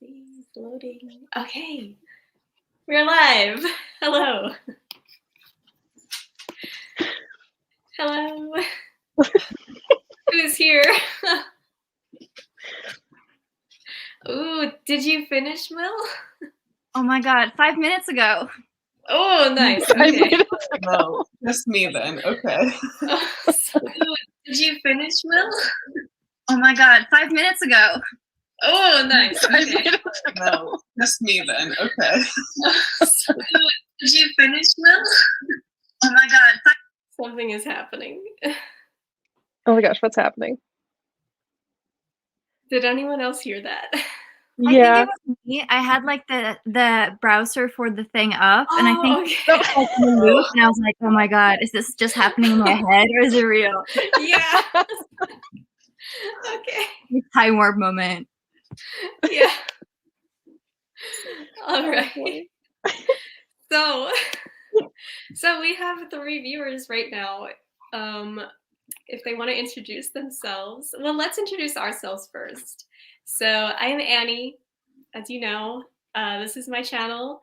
Please, loading. Okay, we're live. Hello. Hello. Who's here? Ooh, did you finish, Will? Oh my god, 5 minutes ago. Oh, nice. Okay. No, just me then. Okay. Did you finish, Will? Oh my god, 5 minutes ago. Oh, nice. Okay. No, just me then. Okay. Did you finish, Will? Oh my god. Something is happening. Oh my gosh, what's happening? Did anyone else hear that? Yeah. I think it was me. I had like the browser for the thing up, and I think okay. and I was like, oh my god, is this just happening in my head or is it real? Yeah. Okay. Time warp moment. Yeah. All right. So we have 3 viewers right now. If they want to introduce themselves, well, let's introduce ourselves first. So I am Annie, as you know. This is my channel,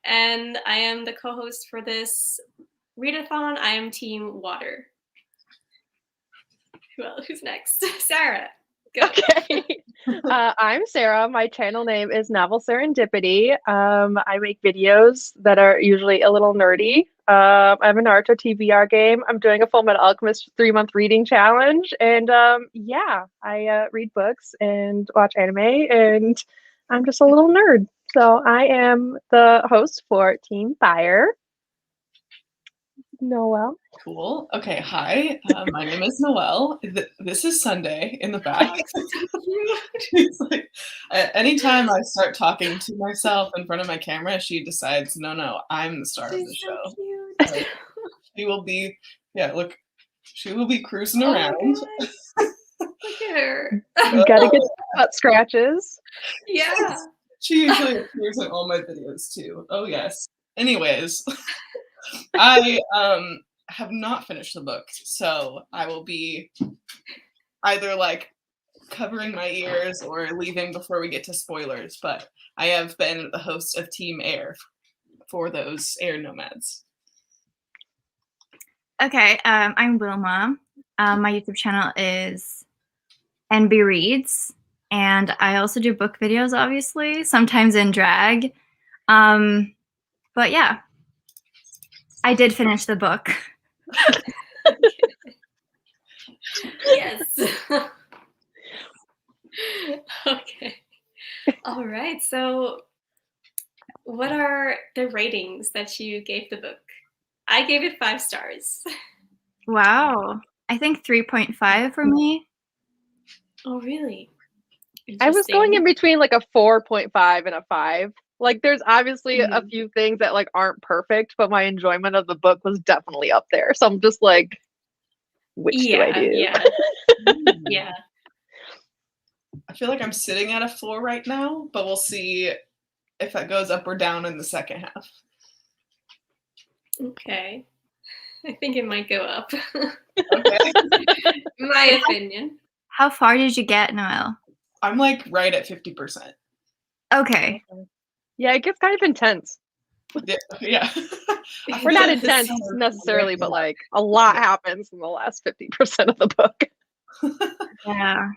and I am the co-host for this readathon. I am Team Water. Well, who's next? Sarah. Go. Okay. I'm Sarah. My channel name is Novel Serendipity. I make videos that are usually a little nerdy. I have a Naruto TBR game. I'm doing a Full Metal Alchemist 3-month reading challenge. And yeah, I read books and watch anime, and I'm just a little nerd. So I am the host for Team Fire. Noelle. Cool. Okay. Hi. My name is Noelle. This is Sunday in the back. It's like, anytime I start talking to myself in front of my camera, she decides, no, I'm the star of the show. So cute. She will be, look, she will be cruising around. Look at her. You gotta get butt scratches. Yeah. She usually appears in all my videos too. Oh yes. Anyways, I have not finished the book, so I will be either like covering my ears or leaving before we get to spoilers, but I have been the host of Team Air for those air nomads. Okay, I'm Wilma. My YouTube channel is NB Reads, and I also do book videos, obviously, sometimes in drag. But yeah, I did finish the book. Yes. Okay. All right. So what are the ratings that you gave the book? I gave it 5 stars. Wow. I think 3.5 for me. Oh, really? I was going in between like a 4.5 and a 5. Like there's obviously a few things that like aren't perfect, but my enjoyment of the book was definitely up there. So I'm just like, which do I do? Yeah. Yeah. I feel like I'm sitting at a 4 right now, but we'll see if that goes up or down in the second half. Okay. I think it might go up. Okay. My opinion. How far did you get, Noelle? I'm like right at 50%. Okay. Yeah, it gets kind of intense. Yeah. We're not intense necessarily, but like a lot happens in the last 50% of the book. Yeah.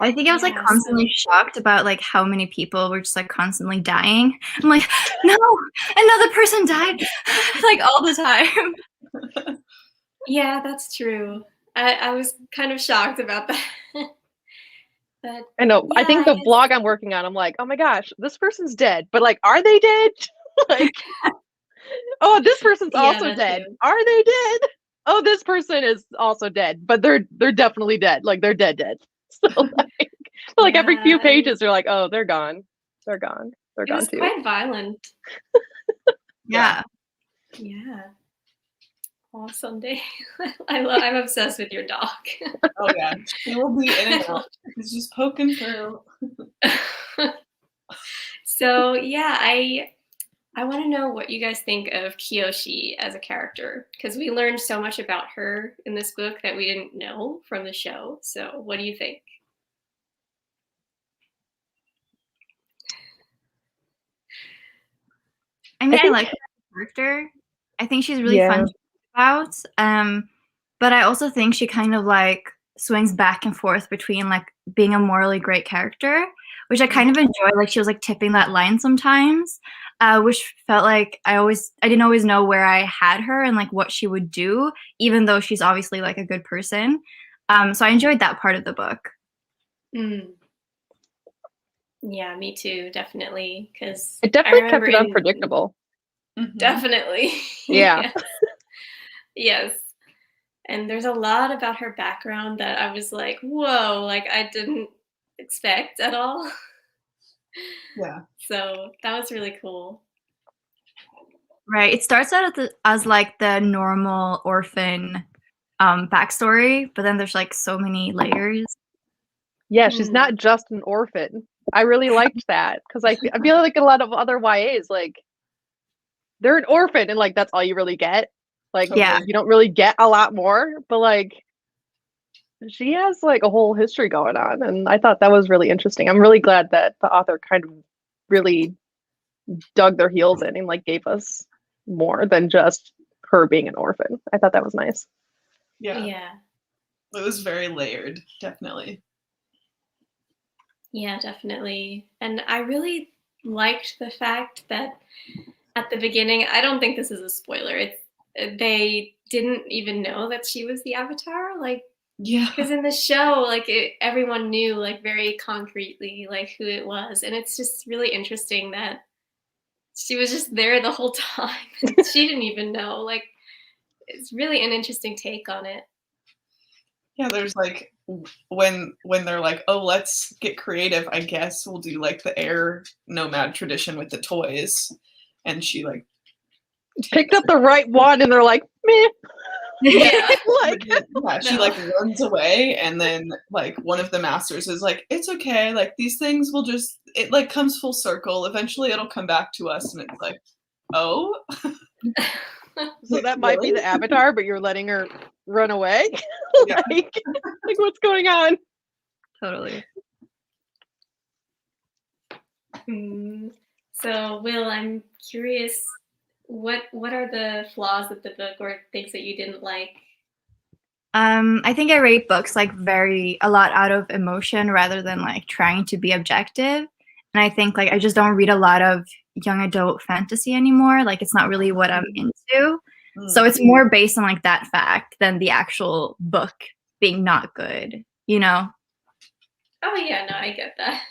I think I was like constantly shocked about like how many people were just like constantly dying. I'm like, no, another person died, like all the time. Yeah, that's true. I was kind of shocked about that. But I know. yeah, I think the vlog I'm working on, I'm like, oh my gosh, this person's dead. But like, are they dead? Like, oh, this person's also dead. Too. Are they dead? Oh, this person is also dead. But they're definitely dead. Like they're dead. So like every few pages, they're like, oh, they're gone. They're gone. They're gone too. It was quite violent. Yeah. Yeah. Oh, Sunday. I'm obsessed with your dog. Oh yeah, she will be in and out. She's just poking through. So yeah, I want to know what you guys think of Kyoshi as a character, because we learned so much about her in this book that we didn't know from the show. So what do you think? I mean, I think- like her character. I think she's really Yeah. fun to talk about. But I also think she kind of like swings back and forth between like being a morally great character, which I kind of enjoy. Like she was like tipping that line sometimes, which felt like I didn't always know where I had her and like what she would do, even though she's obviously like a good person. So I enjoyed that part of the book. Mm. Yeah, me too, definitely. Because It definitely kept it unpredictable. Definitely. Yeah. Yes. Yes. And there's a lot about her background that I was like, whoa, like I didn't expect at all. Yeah. So that was really cool. Right. It starts out as like the normal orphan backstory, but then there's like so many layers. Yeah, she's not just an orphan. I really liked that because I feel like a lot of other YAs, like, they're an orphan and like that's all you really get. Like, Yeah. you don't really get a lot more, but like she has like a whole history going on, and I thought that was really interesting. I'm really glad that the author kind of really dug their heels in and like gave us more than just her being an orphan. I thought that was nice. Yeah. Yeah. It was very layered, definitely. Yeah, definitely. And I really liked the fact that at the beginning, I don't think this is a spoiler. They didn't even know that she was the Avatar. Like, Yeah. because in the show, like everyone knew like very concretely like who it was, and it's just really interesting that she was just there the whole time and she didn't even know. Like, it's really an interesting take on it. Yeah, there's like when they're like, oh, let's get creative, I guess we'll do like the air nomad tradition with the toys. And she like Picked up the right one and they're like, meh. Yeah. Like, yeah, she like runs away, and then like one of the masters is like, it's okay, like these things will just, it like comes full circle, eventually it'll come back to us. And it's like, oh. so that might be the Avatar, but you're letting her run away. Yeah. like what's going on? Totally. So, Will, I'm curious, what are the flaws of the book or things that you didn't like? I think I rate books like a lot out of emotion rather than like trying to be objective. And I think like I just don't read a lot of young adult fantasy anymore. Like it's not really what I'm into. So it's more based on like that fact than the actual book being not good, you know? Oh yeah, no, I get that.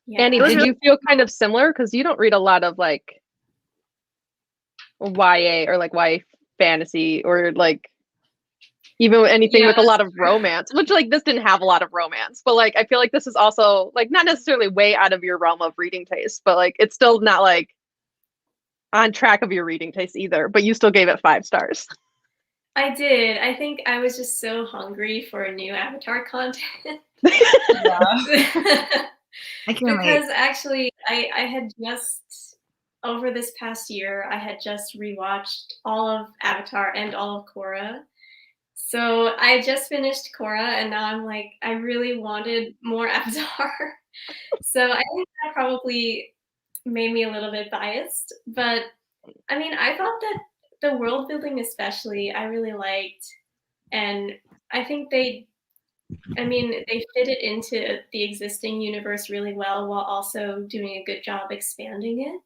Yeah. Annie, did you feel kind of similar? Because you don't read a lot of like YA or like YA fantasy or like even anything with a lot of romance, which like this didn't have a lot of romance, but like I feel like this is also like not necessarily way out of your realm of reading taste, but like it's still not like on track of your reading taste either, but you still gave it 5 stars. I did. I think I was just so hungry for new Avatar content. I can relate. Because actually, I had just, over this past year, I had just rewatched all of Avatar and all of Korra. So I just finished Korra, and now I'm like, I really wanted more Avatar. So I think that probably made me a little bit biased. But I mean, I thought that the world building especially, I really liked. And I think they fit it into the existing universe really well while also doing a good job expanding it.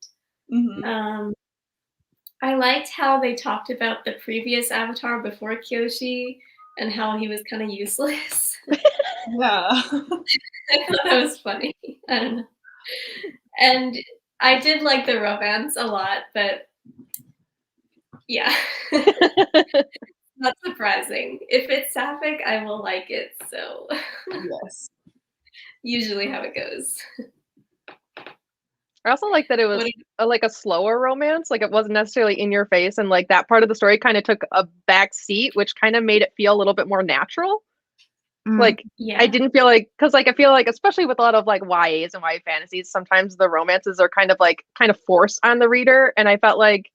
I liked how they talked about the previous Avatar before Kyoshi and how he was kind of useless. Yeah. I thought that was funny. I don't know. And I did like the romance a lot, but yeah. Not surprising. If it's sapphic, I will like it. So Yes. Usually how it goes. I also like that it was like a slower romance. Like it wasn't necessarily in your face, and like that part of the story kind of took a back seat, which kind of made it feel a little bit more natural. Like I didn't feel like, because like I feel like especially with a lot of like YAs and YA fantasies, sometimes the romances are kind of forced on the reader, and I felt like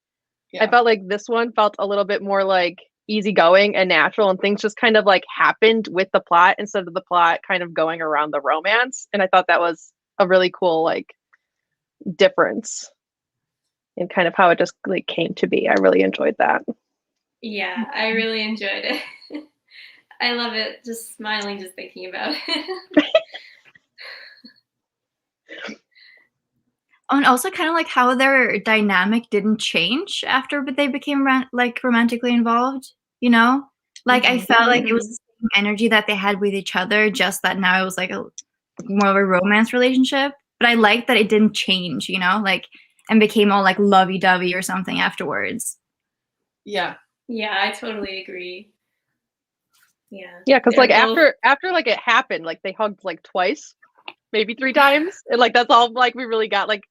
this one felt a little bit more like easygoing and natural, and things just kind of like happened with the plot instead of the plot kind of going around the romance. And I thought that was a really cool like difference in kind of how it just like came to be. I really enjoyed that. Yeah, I really enjoyed it. I love it. Just smiling, just thinking about it. And also kind of like how their dynamic didn't change after they became like romantically involved, you know? Like I felt like it was the same energy that they had with each other, just that now it was like more of a romance relationship. But I liked that it didn't change, you know, like and became all like lovey-dovey or something afterwards. Yeah. Yeah, I totally agree. Yeah. Yeah, because They're like both- after like it happened, like they hugged like twice, maybe 3 times, and like that's all like we really got. Like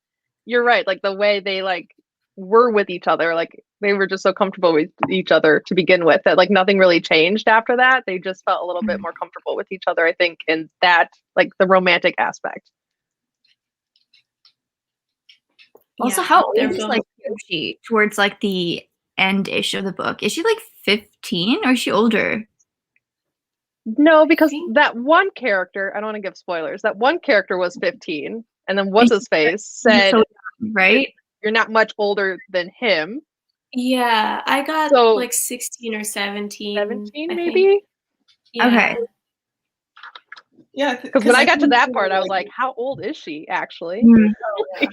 you're right, like the way they like were with each other, like they were just so comfortable with each other to begin with that like nothing really changed after that. They just felt a little bit more comfortable with each other, I think, in that like the romantic aspect. Also, yeah, how old they're is both- like Kyoshi towards like the end-ish of the book? Is she like 15 or is she older? No, because think- that one character, I don't want to give spoilers, that one character was 15, and then what's his face said, So young, right? you're not much older than him. Yeah, I got So- like 16 or 17. 17 I maybe? think. Yeah. Okay. Yeah. Because when I got to think that they part, were, I was like, how old is she actually? Mm. I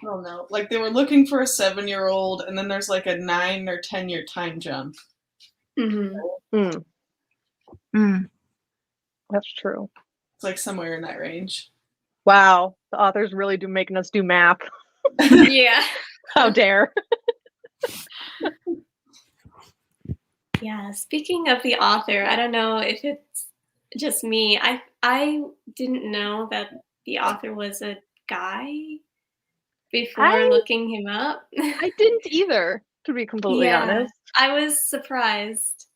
don't know. Like they were looking for a 7-year-old, and then there's like a 9 or 10-year time jump. Mhm. Mm, Mm. that's true. It's like somewhere in that range. Wow, the authors really do making us do math. Yeah. How dare. Yeah. Speaking of the author, I don't know if it's just me. I didn't know that the author was a guy before I- looking him up. I didn't either, to be completely honest. I was surprised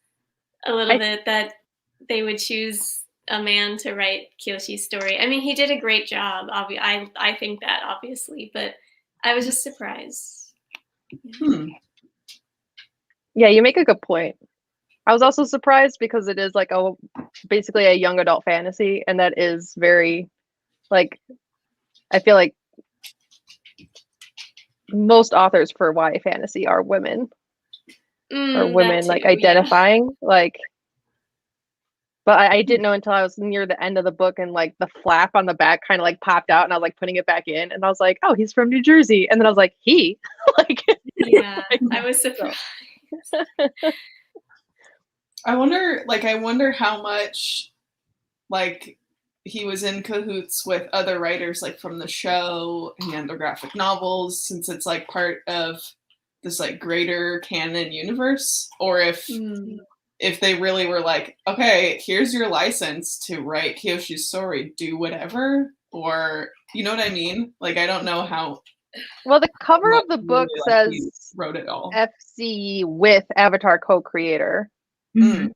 a little bit that they would choose a man to write Kyoshi's story. I mean, he did a great job. I think that obviously, but I was just surprised. Hmm. Yeah, you make a good point. I was also surprised because it is like basically a young adult fantasy, and that is very like I feel like most authors for YA fantasy are women or That women like too, yeah. identifying like. But I didn't know until I was near the end of the book and like the flap on the back kind of like popped out and I was like putting it back in and I was like, oh, he's from New Jersey. And then I was like, he? Like, Yeah, I was surprised. I wonder how much like he was in cahoots with other writers like from the show and the graphic novels, since it's like part of this like greater canon universe, or if they really were like, okay, here's your license to write Kyoshi's story, do whatever, or you know what I mean? Like I don't know how. well, the cover of the book really, like, he says wrote it all. FC Yee with Avatar co-creator. Mhm.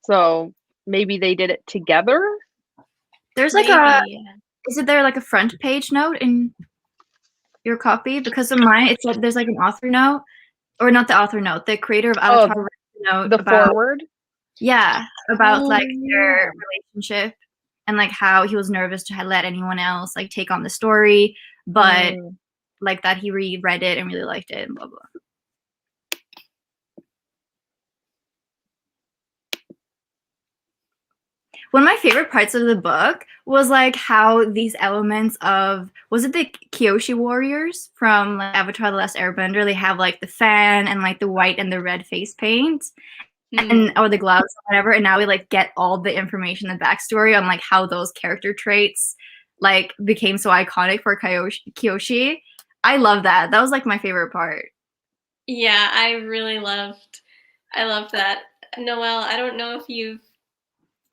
So maybe they did it together. There's like Maybe, is it there like a front page note in your copy? Because of mine, it's like there's like an author note, or not the author note, the creator of Avatar wrote a note The about forward. about like Oh, their relationship and like how he was nervous to let anyone else like take on the story, but like that he reread it and really liked it and blah blah. One of my favorite parts of the book was like how these elements of, was it the Kyoshi warriors from like, Avatar: The Last Airbender? They have like the fan and like the white and the red face paint and or the gloves or whatever. And now we like get all the information, the backstory on like how those character traits like became so iconic for Kyoshi. I love that. That was like my favorite part. Yeah, I loved that. Noelle, I don't know if you've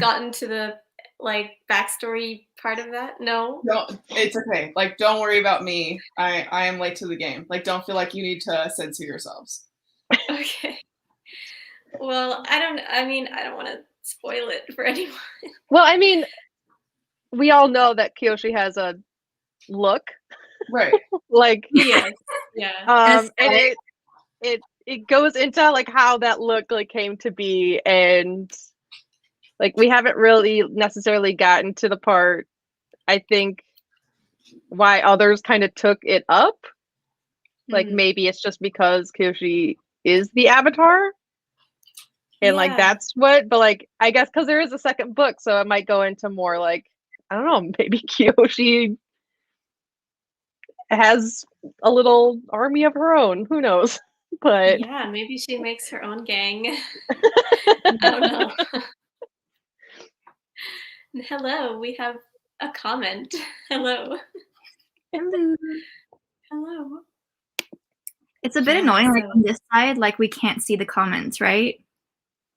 gotten to the like backstory part of that. No? No, it's okay. Like, don't worry about me. I am late to the game. Like, don't feel like you need to censor yourselves. Okay. Well, I don't want to spoil it for anyone. Well, I mean, we all know that Kyoshi has a look. Right. Like, Yes. Yeah. and it goes into like how that look like came to be, and like we haven't really necessarily gotten to the part, I think, why others kind of took it up. Like Hmm. maybe it's just because Kyoshi is the avatar. And like Yeah. that's what, but like I guess because there is a second book, so it might go into more like, I don't know, maybe Kyoshi has a little army of her own. Who knows? But Yeah, maybe she makes her own gang. I don't know. Hello, we have a comment. Hello. Hello. Hello. It's a bit Yeah, annoying, like so- on this side, like we can't see the comments, right?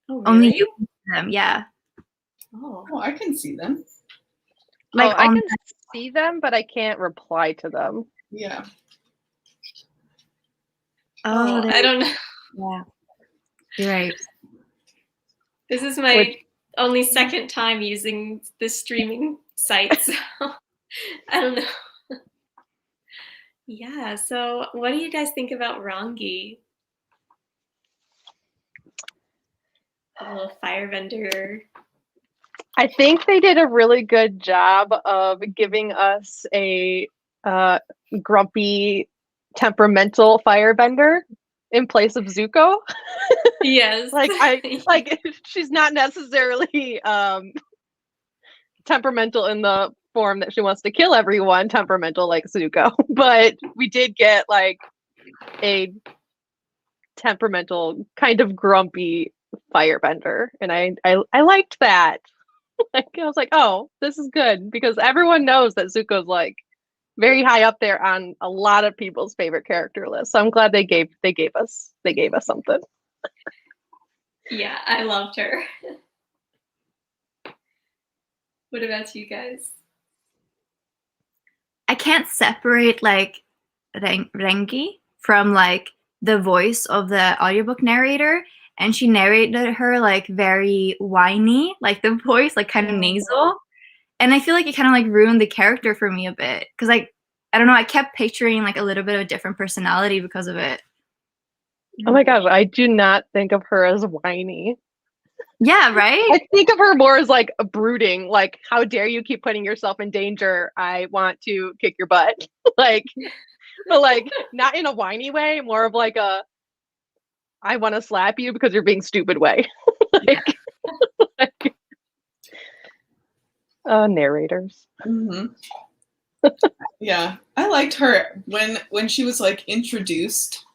Oh, Only really? you can see them, yeah. Oh. Oh, I can see them. Like I on can see them, but I can't reply to them. Yeah. Oh, there I you don't know. go. Yeah. You're right. This is my Which- only second time using the streaming site, so I don't know. Yeah, so what do you guys think about Rangi? A little firebender. I think they did a really good job of giving us a grumpy, temperamental firebender in place of Zuko. Yes. like she's not necessarily temperamental in the form that she wants to kill everyone, temperamental like Zuko, but we did get like a temperamental, kind of grumpy firebender, and I liked that. Like I was like, oh, this is good because everyone knows that Zuko's like very high up there on a lot of people's favorite character list. So I'm glad they gave us something. Yeah, I loved her. What about you guys? I can't separate like Rengi from like the voice of the audiobook narrator, and she narrated her like very whiny, like the voice like kind of nasal, and I feel like it kind of like ruined the character for me a bit because like I don't know, I kept picturing like a little bit of a different personality because of it. Oh my gosh, I do not think of her as whiny. Yeah, right? I think of her more as like a brooding, like, how dare you keep putting yourself in danger? I want to kick your butt. Like, but like not in a whiny way, more of like a I want to slap you because you're being stupid way. like narrators. Mm-hmm. Yeah, I liked her when she was like introduced,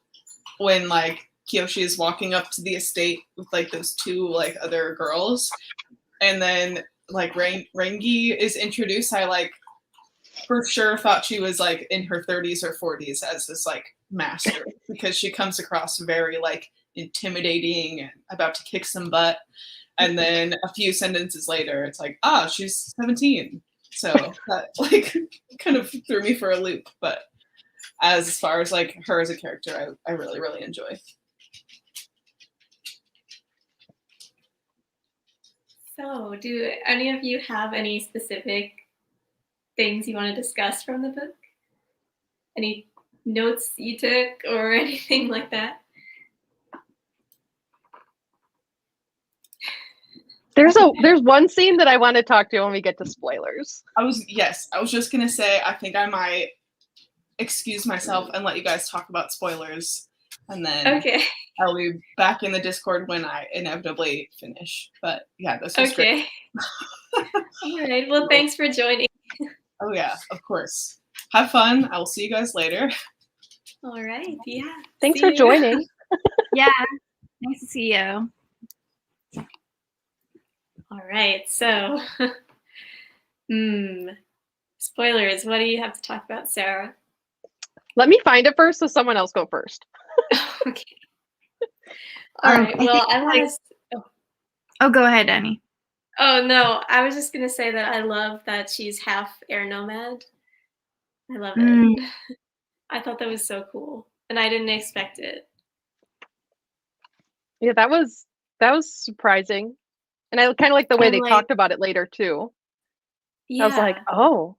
when like Kyoshi is walking up to the estate with like those two like other girls, and then like Rengi is introduced. I like for sure thought she was like in her 30s or 40s as this like master, because she comes across very like intimidating and about to kick some butt, and then a few sentences later it's like, ah, she's 17. So that like kind of threw me for a loop. But as far as like her as a character, I really, really enjoy. So, do any of you have any specific things you want to discuss from the book? Any notes you took or anything like that? There's one scene that I want to talk to when we get to spoilers. I was just gonna say I think I might excuse myself and let you guys talk about spoilers, and then Okay. I'll be back in the Discord when I inevitably finish. But yeah, this was great. All right. Well, thanks for joining. Oh yeah, of course. Have fun. I will see you guys later. All right. Yeah. Thanks See for you. joining. Yeah. Nice to see you. All right. So, spoilers. What do you have to talk about, Sarah? Let me find it first, so someone else go first. Okay. All right. Well, I want to. Oh, go ahead, Annie. Oh no, I was just gonna say that I love that she's half air nomad. I love it. I thought that was so cool, and I didn't expect it. Yeah, that was surprising, and I kind of like the way And, they like, talked about it later too. Yeah. I was like, oh.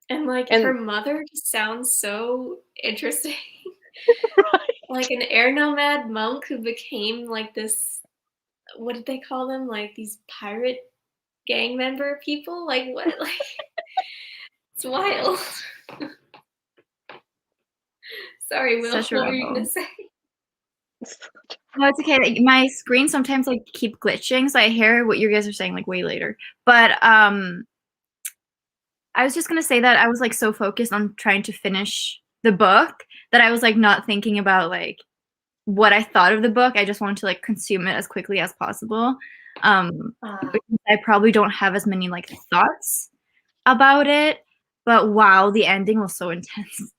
And like And her mother just sounds so interesting. right. Like an air nomad monk who became like this, what did they call them? Like these pirate gang member people? Like what? Like It's wild. Sorry, Will. Such a What were you rebel. gonna say? No, it's okay. Like, my screen sometimes like keep glitching, so I hear what you guys are saying like way later. But I was just gonna say that I was like so focused on trying to finish the book that I was like not thinking about like what I thought of the book. I just wanted to like consume it as quickly as possible. Because I probably don't have as many like thoughts about it. But wow, the ending was so intense.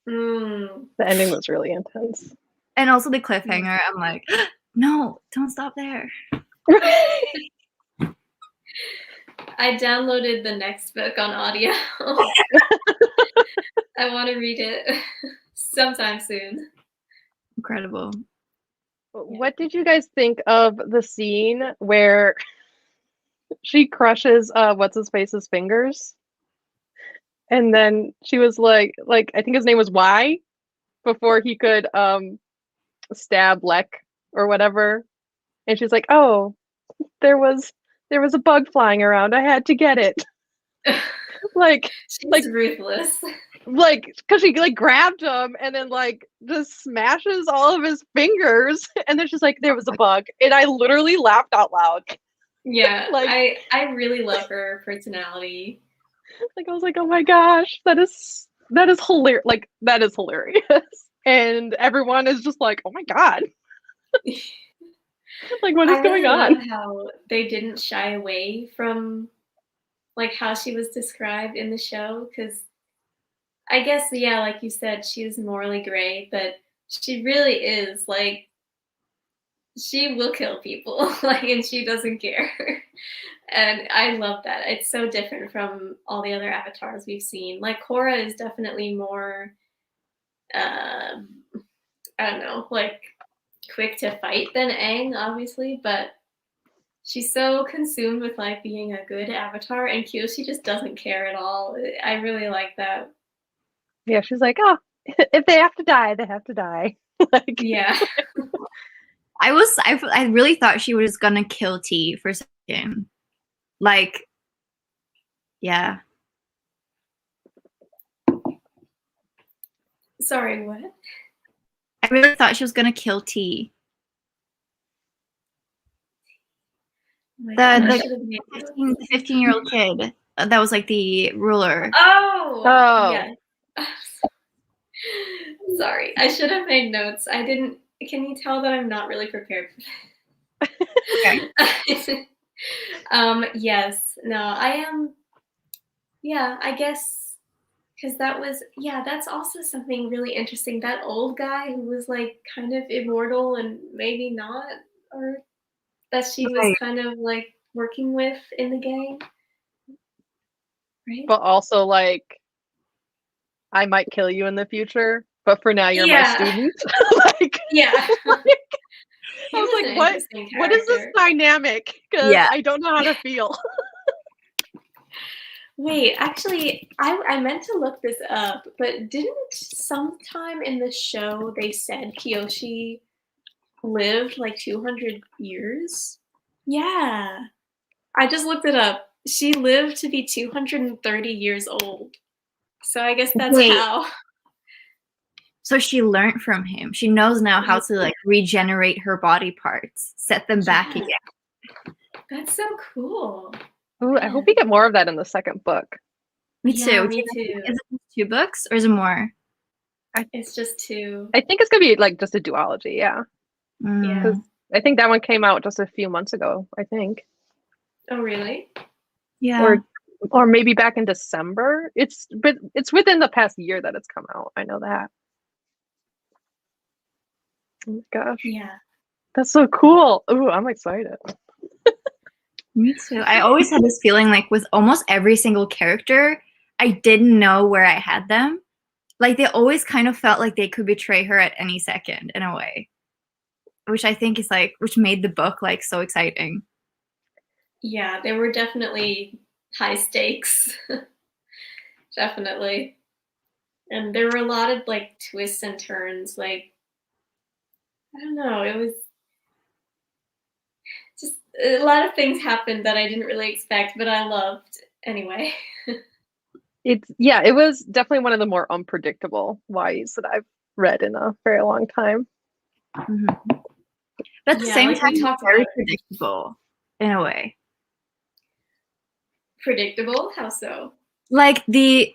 Mm. The ending was really intense. And also the cliffhanger. I'm like, no, don't stop there. I downloaded the next book on audio. I want to read it sometime soon. Incredible. What did you guys think of the scene where she crushes what's his face's fingers? And then she was like I think his name was Y before he could stab Lek or whatever. And she's like, "Oh, there was a bug flying around. I had to get it." Like She's ruthless. because she like grabbed him and then like just smashes all of his fingers, and then she's like, "There was a bug," and I literally laughed out loud. Yeah, Like, I really love her personality. like I was like, "Oh my gosh, that is hilarious!" Like that is hilarious, and everyone is just like, "Oh my god." Like, what is going on? I really love how they didn't shy away from like how she was described in the show, because I guess, yeah, like you said, she is morally gray, but she really is like, she will kill people, like, and she doesn't care. And I love that. It's so different from all the other avatars we've seen. Like Korra is definitely more, I don't know, like quick to fight than Aang, obviously, but she's so consumed with like being a good avatar, and Kyoshi just doesn't care at all. I really like that. Yeah, she's like, "Oh, if they have to die, they have to die." Like, Yeah. I really thought she was gonna kill T for a second. Like, yeah. Sorry, what? I really thought she was gonna kill T. The 15-year-old kid that was like the ruler. Oh. Yeah. Sorry, I should have made notes. I didn't. Can you tell that I'm not really prepared? Okay. Yes. No, I am. Yeah, I guess because that was. Yeah, that's also something really interesting. That old guy who was like kind of immortal and maybe not, or that she was Right. kind of like working with in the gang. Right. but also like, I might kill you in the future, but for now you're my student. Like, yeah. I was like, what is this dynamic? Because I don't know how to feel. Wait, actually, I meant to look this up, but didn't sometime in the show they said Kyoshi lived like 200 years? Yeah. I just looked it up. She lived to be 230 years old. So I guess that's how. So she learned from him. She knows now how to like regenerate her body parts, set them back again. That's so cool. Ooh, I hope we get more of that in the second book. Me too. Me too. Is it 2 books or is it more? It's just 2. I think it's gonna be like just a duology, yeah. Yeah. I think that one came out just a few months ago, I think. Oh, really? Yeah. Or maybe back in December. It's within the past year that it's come out. I know that. Oh my gosh. Yeah. That's so cool. Ooh, I'm excited. Me too. I always had this feeling like with almost every single character, I didn't know where I had them. Like they always kind of felt like they could betray her at any second in a way. Which I think is like, which made the book like so exciting. Yeah, there were definitely high stakes. Definitely. And there were a lot of like twists and turns. Like, I don't know, it was just a lot of things happened that I didn't really expect, but I loved anyway. it was definitely one of the more unpredictable YEs that I've read in a very long time. Mm-hmm. But at the Yeah, same like time, we it's talked very about predictable in a way. predictable. How so? Like the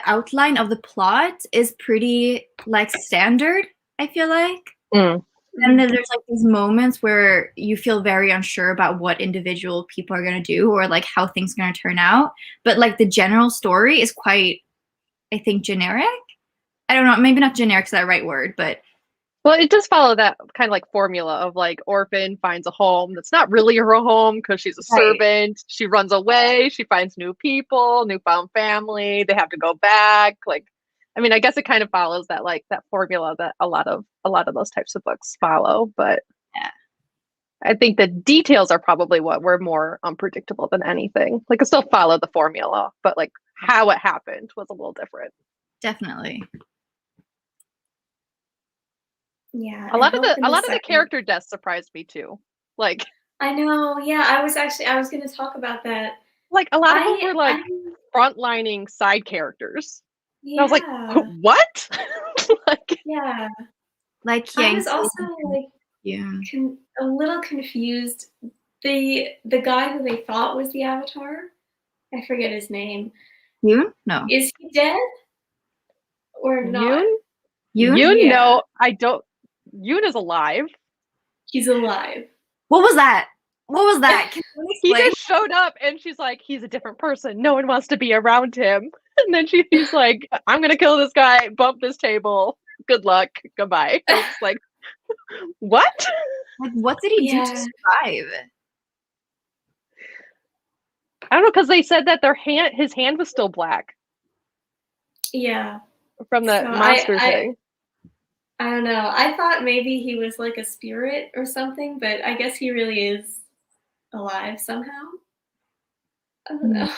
outline of the plot is pretty like standard, I feel like. And then there's like these moments where you feel very unsure about what individual people are going to do or like how things are going to turn out. But like the general story is quite, I think, generic. I don't know, maybe not generic is that right word, but well, it does follow that kind of like formula of like orphan finds a home that's not really her home because she's a servant. She runs away. She finds new people, newfound family. They have to go back. Like, I mean, I guess it kind of follows that like that formula that a lot of those types of books follow. But yeah. I think the details are probably what were more unpredictable than anything. Like, it still followed the formula, but like how it happened was a little different. Definitely. Yeah, a lot of the character deaths surprised me too. Like, I know, yeah, I was going to talk about that. Like, a lot of them were like frontlining side characters. Yeah. I was like, what? Like, yeah. Like, I was also like, a little confused. The guy who they thought was the Avatar, I forget his name. Yoon? No. Is he dead or not? Yoon? Yeah. No, I don't. Yoon is alive. He's alive. What was that? What was that? He just showed up and she's like, he's a different person. No one wants to be around him. And then he's like, I'm going to kill this guy, bump this table. Good luck. Goodbye. It's like, what? Like, what did he do to survive? I don't know, because they said that his hand was still black. Yeah. From the monster thing. I don't know. I thought maybe he was like a spirit or something, but I guess he really is alive somehow. I don't know.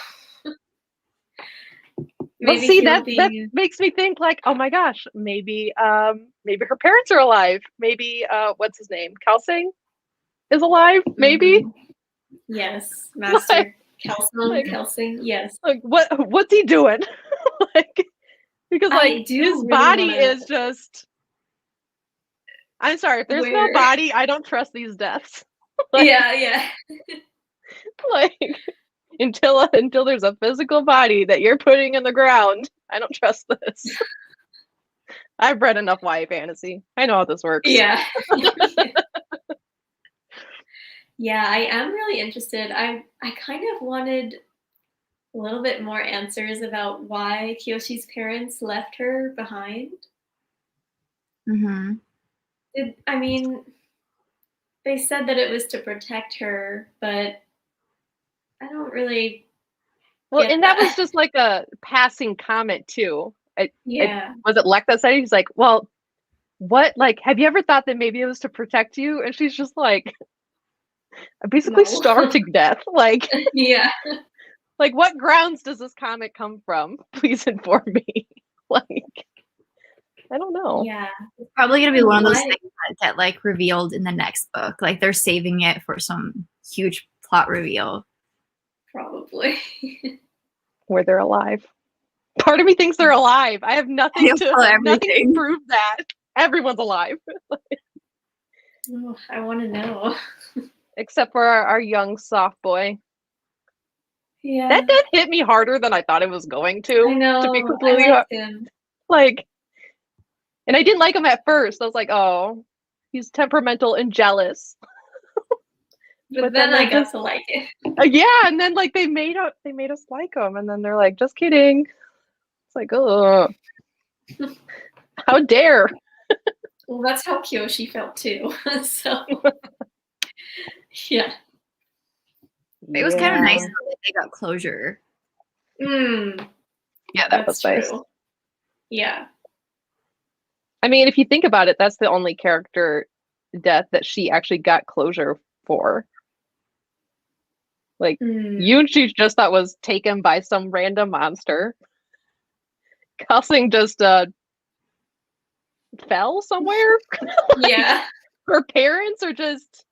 Well, see, that makes me think like, oh my gosh, maybe her parents are alive. Maybe what's his name? Kelsing is alive, maybe? Yes, Master Kelsing, yes. Like, what's he doing? Like, because like his really body is just, I'm sorry, if there's no body, I don't trust these deaths. Like, yeah. Like, until there's a physical body that you're putting in the ground, I don't trust this. I've read enough YA fantasy. I know how this works. Yeah. Yeah, I am really interested. I kind of wanted a little bit more answers about why Kyoshi's parents left her behind. Mm-hmm. I mean, they said that it was to protect her, but I don't really. Well, and that was just like a passing comment too. Was it Lek that said it? He's like, well, what? Like, have you ever thought that maybe it was to protect you? And she's just like, I basically starved to death. Like, yeah. Like, what grounds does this comic come from? Please inform me. Like, I don't know. Yeah, it's probably gonna be one of those things that get like revealed in the next book. Like they're saving it for some huge plot reveal. Probably. Where they're alive. Part of me thinks they're alive. I have nothing to prove that. Everyone's alive. Oh, I want to know. Except for our young soft boy. Yeah. That did hit me harder than I thought it was going to. I know. To be completely him. Like, and I didn't like him at first. I was like, oh, he's temperamental and jealous. But then I got to like it. Yeah, and then like they made us like him, and then they're like, just kidding. It's like, oh, how dare. Well, that's how Kyoshi felt too. So yeah. It was kind of nice that they got closure. Yeah, that was nice. Yeah. I mean, if you think about it, that's the only character death that she actually got closure for. Like, Yoon, she just thought was taken by some random monster. Kelsing just fell somewhere. Yeah. Her parents are just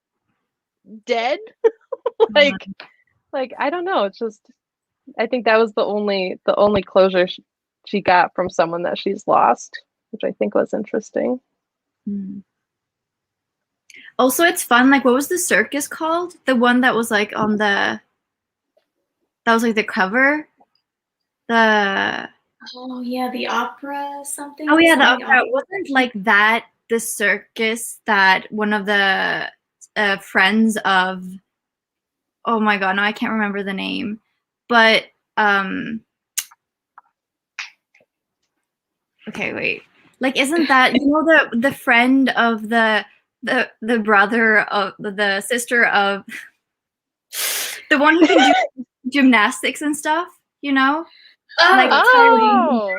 dead. Like I don't know. It's just, I think that was the only closure she got from someone that she's lost, which I think was interesting. Hmm. Also, it's fun. Like, what was the circus called? The one that was like on the that was like the cover. The Oh yeah, the opera something. oh yeah, the something opera. Wasn't like that the circus that one of the friends of oh my god, no, I can't remember the name. But okay, wait. Like isn't that you know the friend of the brother of the sister of the one who can do gymnastics and stuff, you know? Like Oh,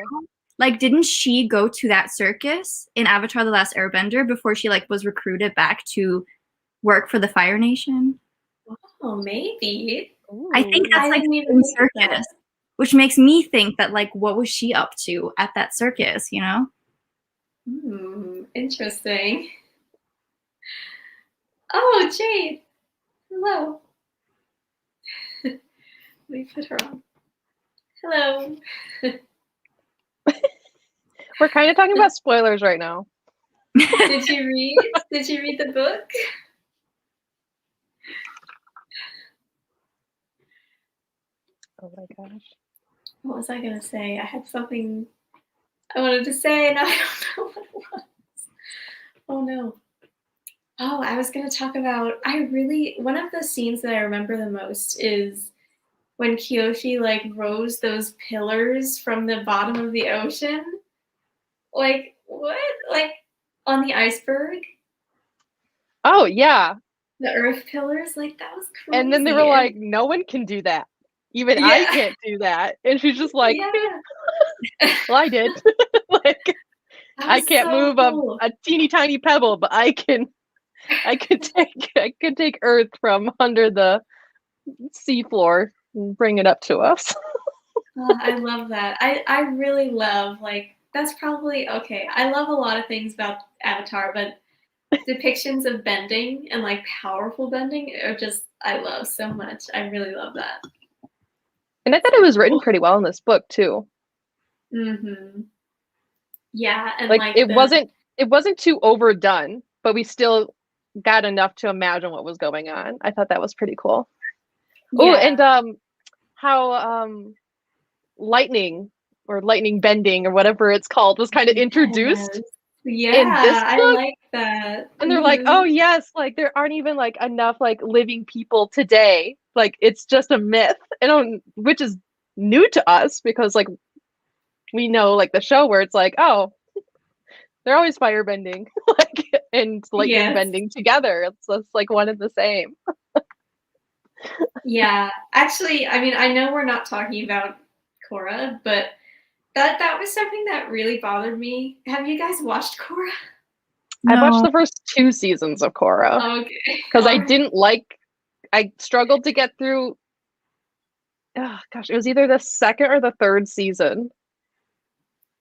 like didn't she go to that circus in Avatar The Last Airbender before she like was recruited back to work for the Fire Nation? Oh, maybe. I think that's I like didn't the even same think of that. circus, which makes me think that like what was she up to at that circus, you know? Interesting. Oh, Jade. Hello. Let me put her on. Hello. we're kind of talking about spoilers right now. Did you read? Did you read the book? Oh my gosh. What was I gonna say? I had something I wanted to say and I don't know what it was. Oh no. Oh, I was gonna talk about one of the scenes that I remember the most is when Kyoshi like rose those pillars from the bottom of the ocean. Like what? Like on the iceberg? Oh yeah. The earth pillars? Like that was crazy. And then they were like, no one can do that. Even I Yeah. can't do that. And she's just like, Yeah. well, I did. Like That I was can't so move cool. a teeny tiny pebble, but I can take Earth from under the seafloor and bring it up to us. Oh, I love that. I really love like that's probably okay. I love a lot of things about Avatar, but depictions of bending and like powerful bending are just I love so much. I really love that. And I thought it was written pretty well in this book too. Mm-hmm. Yeah, and Like like the it wasn't too overdone, but we still got enough to imagine what was going on. I thought that was pretty cool. Oh, yeah. and how lightning or lightning bending or whatever it's called was kind of introduced Yes. in this Yeah, I book. like that. And they're like, oh yes, like there aren't even like enough like living people today. Like it's just a myth. And which is new to us because like we know like the show where it's like, oh, they're always firebending like and lightning Yes. bending together. It's like one and the same. Yeah. Actually, I mean, I know we're not talking about Korra, but that was something that really bothered me. Have you guys watched Korra? I watched No. the first 2 seasons of Korra Okay. because I struggled to get through. Oh gosh, it was either the second or the third season.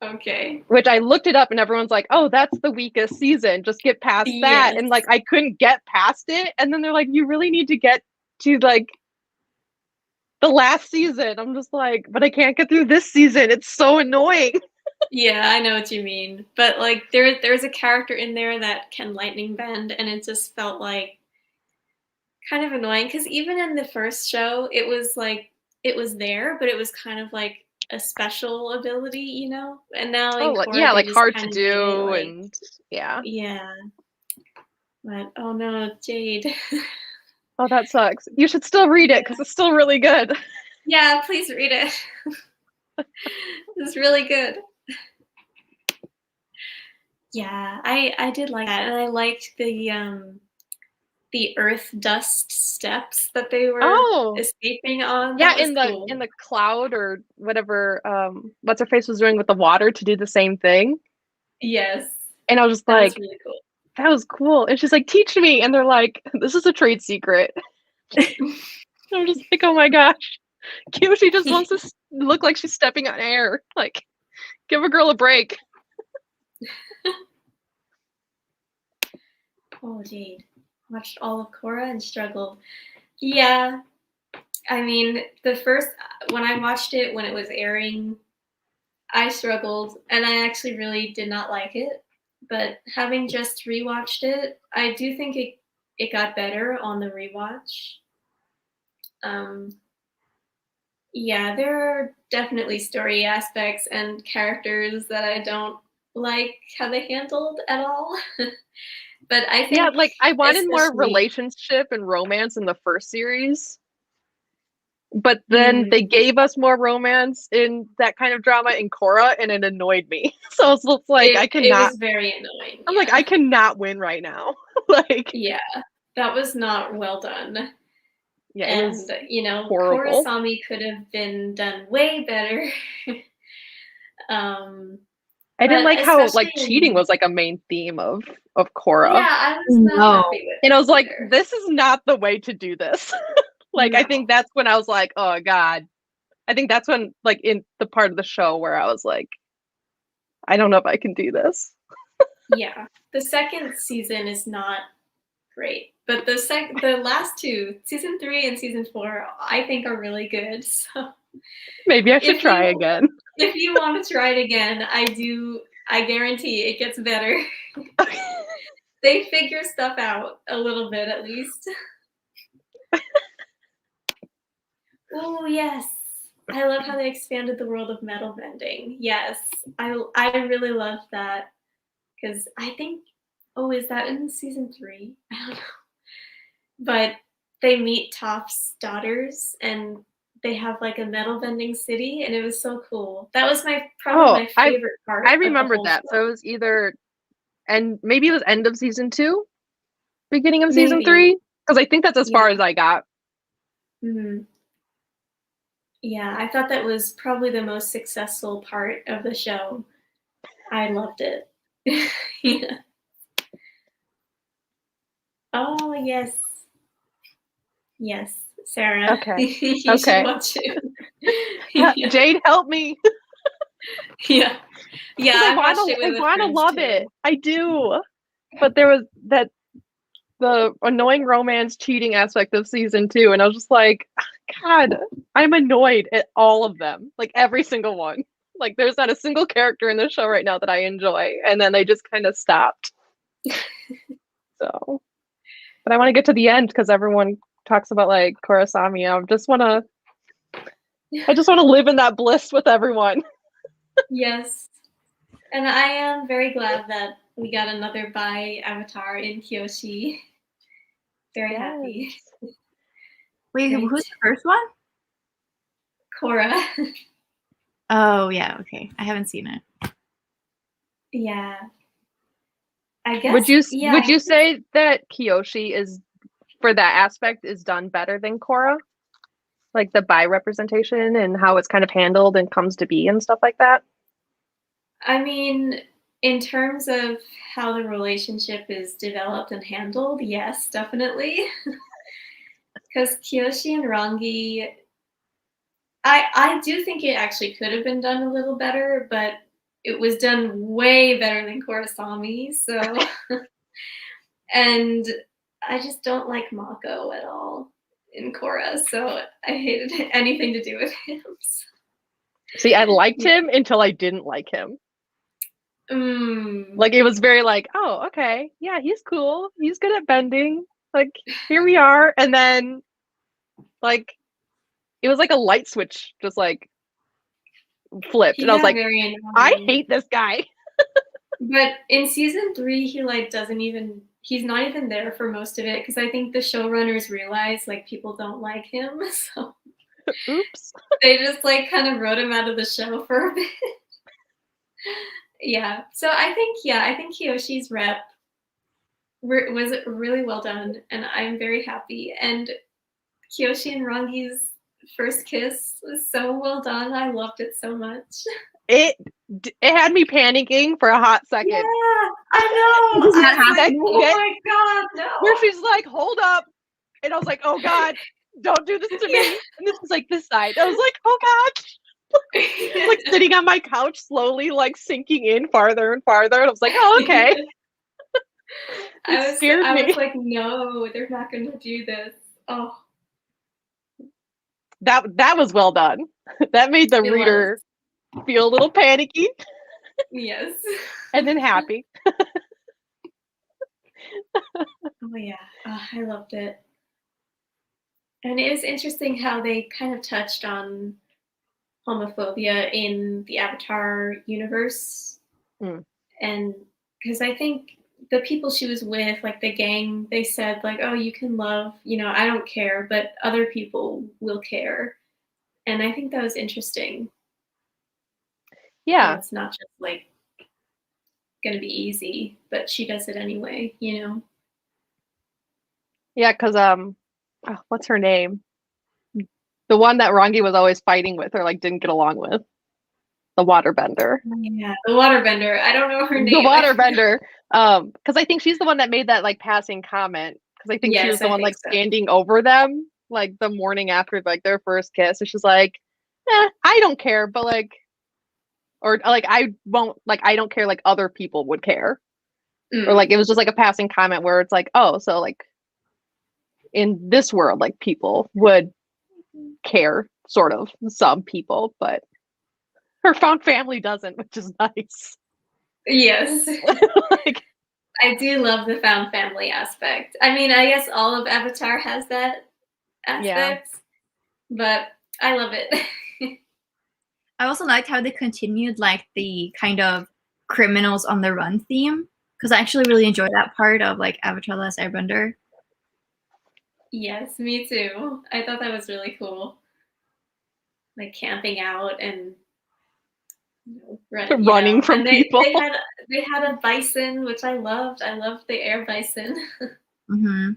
Okay. Which I looked it up and everyone's like, oh, that's the weakest season. Just get past that. Yes. And like I couldn't get past it. And then they're like, you really need to get to like the last season. I'm just like, but I can't get through this season. It's so annoying. Yeah, I know what you mean. But like there's a character in there that can lightning bend and it just felt like kind of annoying because even in the first show it was like it was there, but it was kind of like a special ability, you know? And now in Oh, like, Korra yeah, they like just hard to kind of made it do. like And yeah. yeah. But oh no, Jade. Oh, that sucks. You should still read it because it's still really good. Yeah, please read it. It's really good. Yeah, I did like that, and I liked the earth dust steps that they were Oh, escaping on. yeah, That was cool. in the cloud or whatever what's her face was doing with the water to do the same thing. Yes, And I was just that was like, really cool. that was cool. And she's like, teach me. And they're like, this is a trade secret. I'm just like, oh my gosh. Kyoshi just wants to look like she's stepping on air. Like, give a girl a break. Oh, Jade. Watched all of Korra and struggled. Yeah. I mean, when I watched it when it was airing, I struggled, and I actually really did not like it. But having just rewatched it, I do think it got better on the rewatch. Yeah, there are definitely story aspects and characters that I don't like how they handled at all. But I think, Yeah, like I wanted more especially, relationship and romance in the first series, but then they gave us more romance in that kind of drama in Korra, and it annoyed me. So it's like I it cannot. was very annoying. I'm like, I cannot win right now. Like, Yeah, that was not well done. yeah, it was And, you know, horrible. Korosami could have been done way better. I didn't But like how like especially cheating was like a main theme of Korra. yeah, I was not happy with And it I was like, either. this is not the way to do this. Like, I think No. that's when I was like, oh God. I think that's when, like, in the part of the show where I was like, I don't know if I can do this. Yeah. The second season is not great. But the last two, season 3 and season 4, I think are really good. So Maybe I should try again. if you want to try it again, I guarantee it gets better. They figure stuff out a little bit at least. Oh yes. I love how they expanded the world of metal bending. Yes. I really love that. Because I think, oh, is that in season 3? I don't know. But they meet Toph's daughters and they have like a metal bending city, and it was so cool. That was probably my favorite part. I of the remembered whole that. show. So it was either, and maybe it was end of season 2, beginning of season Maybe. 3, because I think that's as far Yeah. as I got. Mhm. Yeah, I thought that was probably the most successful part of the show. I loved it. Yeah. Oh yes. Yes, Sarah. Okay. You should Okay. watch it. Yeah. Jade, help me. Yeah. Yeah, I watched it with want to friends love too. it. I do. But there was the annoying romance cheating aspect of season 2, and I was just like, God, I'm annoyed at all of them. Like every single one. Like there's not a single character in the show right now that I enjoy. And then they just kind of stopped. So, but I want to get to the end because everyone talks about like Kurosami. I just want to live in that bliss with everyone. Yes. And I am very glad that we got another bi avatar in Kyoshi. Very happy. Wait, Right. who's the first one? Korra. Oh, yeah, okay. I haven't seen it. Yeah. I guess. Would you say that Kyoshi is, for that aspect, is done better than Korra? Like the bi representation and how it's kind of handled and comes to be and stuff like that? I mean, in terms of how the relationship is developed and handled, yes, definitely. Because Kyoshi and Rangi, I do think it actually could have been done a little better, but it was done way better than Kurosami. So, and I just don't like Mako at all in Korra, so I hated anything to do with him. See, I liked him until I didn't like him. Like it was very like, oh, okay, yeah, he's cool. He's good at bending. Like here we are, and then like it was like a light switch just like flipped, and I was like, I hate this guy. But in season 3, he like he's not even there for most of it because I think the showrunners realized like people don't like him, so oops, they just like kind of wrote him out of the show for a bit. Yeah, so I think Kyoshi's rep was really well done, and I'm very happy. And Kyoshi and Rangi's first kiss was so well done. I loved it so much. It had me panicking for a hot second. Yeah, I know. Does that I was like, happen? oh my god, no. Where she's like, hold up, and I was like, oh god, don't do this to me. And this was like this side. I was like, oh god. Like sitting on my couch, slowly like sinking in farther and farther. And I was like, oh, okay. I was like, no, they're not going to do this. Oh. that was well done. That made the It reader feel a little panicky Yes. and then happy. Oh yeah, I loved it. And it was interesting how they kind of touched on homophobia in the Avatar universe. Mm. And because I think the people she was with, like the gang, they said like, oh, you can love, I don't care, but other people will care. And I think that was interesting. Yeah. It's not just like going to be easy, but she does it anyway, Yeah, because what's her name? The one that Rangi was always fighting with or like didn't get along with. The waterbender. Yeah, the waterbender. I don't know her name. The waterbender. Because I think she's the one that made that like passing comment. Because I think she was the one like standing over them like the morning after like their first kiss. And she's like, I don't care, but like, or like I won't like I don't care like other people would care. Or like it was just like a passing comment where it's like, oh, so like in this world, like people would care, sort of, some people, but her found family doesn't, which is nice. Yes. Like, I do love the found family aspect. I mean, I guess all of Avatar has that aspect, but I love it. I also liked how they continued like the kind of criminals on the run theme, because I actually really enjoyed that part of like Avatar: The Last Airbender. Yes, me too. I thought that was really cool. Like camping out and running from people. They had a bison, which I loved. I loved the air bison. Mm-hmm.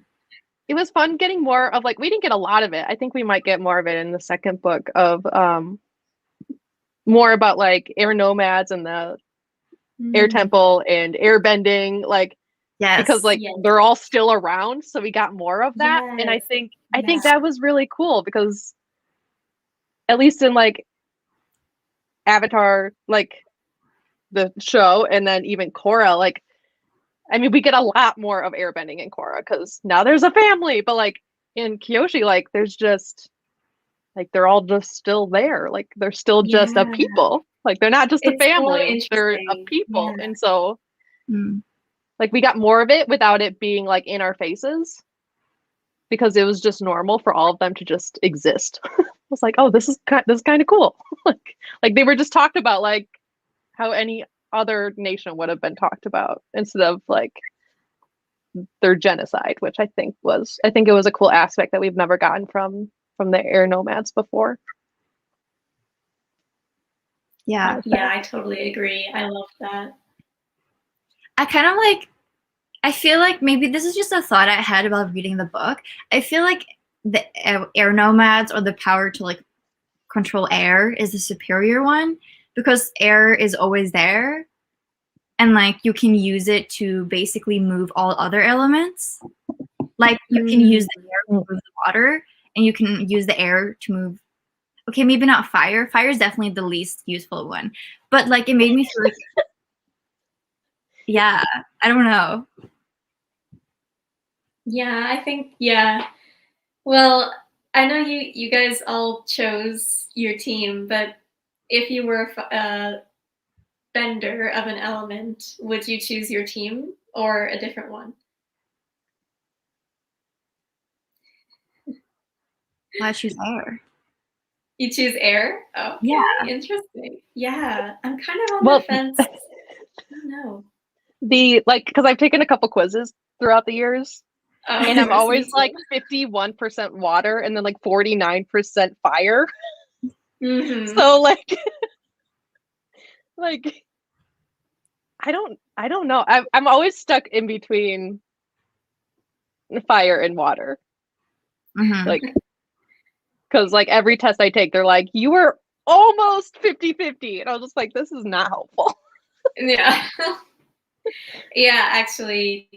It was fun getting more of like we didn't get a lot of it. I think we might get more of it in the second book of more about like air nomads and the air temple and air bending, like because like they're all still around, so we got more of that. And I think that was really cool because at least in like Avatar, like the show, and then even Korra, like I mean we get a lot more of airbending in Korra because now there's a family, but like in Kyoshi, like there's just like they're all just still there, like they're still just a people, like they're not just a family, they're a people. And so like we got more of it without it being like in our faces because it was just normal for all of them to just exist. I was like, oh, this is kind of cool. like they were just talked about like how any other nation would have been talked about instead of like their genocide, which I think it was a cool aspect that we've never gotten from the air nomads before. Yeah, I totally agree. I love that. I kind of like, I feel like maybe this is just a thought I had about reading the book. I feel like the air nomads or the power to like control air is the superior one because air is always there and like you can use it to basically move all other elements. Like you can use the air to move the water and you can use the air to move, okay, maybe not fire. Fire is definitely the least useful one, but like it made me feel like, yeah, I don't know. Yeah, I think, well, I know you guys all chose your team, but if you were a bender of an element, would you choose your team or a different one? I choose air. You choose air? Oh, okay. Yeah. Interesting. Yeah, I'm kind of on the fence. I don't know. Because I've taken a couple quizzes throughout the years. And I'm always like 51% water and then like 49% fire. So like I don't know. I'm always stuck in between fire and water. Like because like every test I take, they're like, you were almost 50-50. And I was just like, this is not helpful. Yeah. Yeah, actually,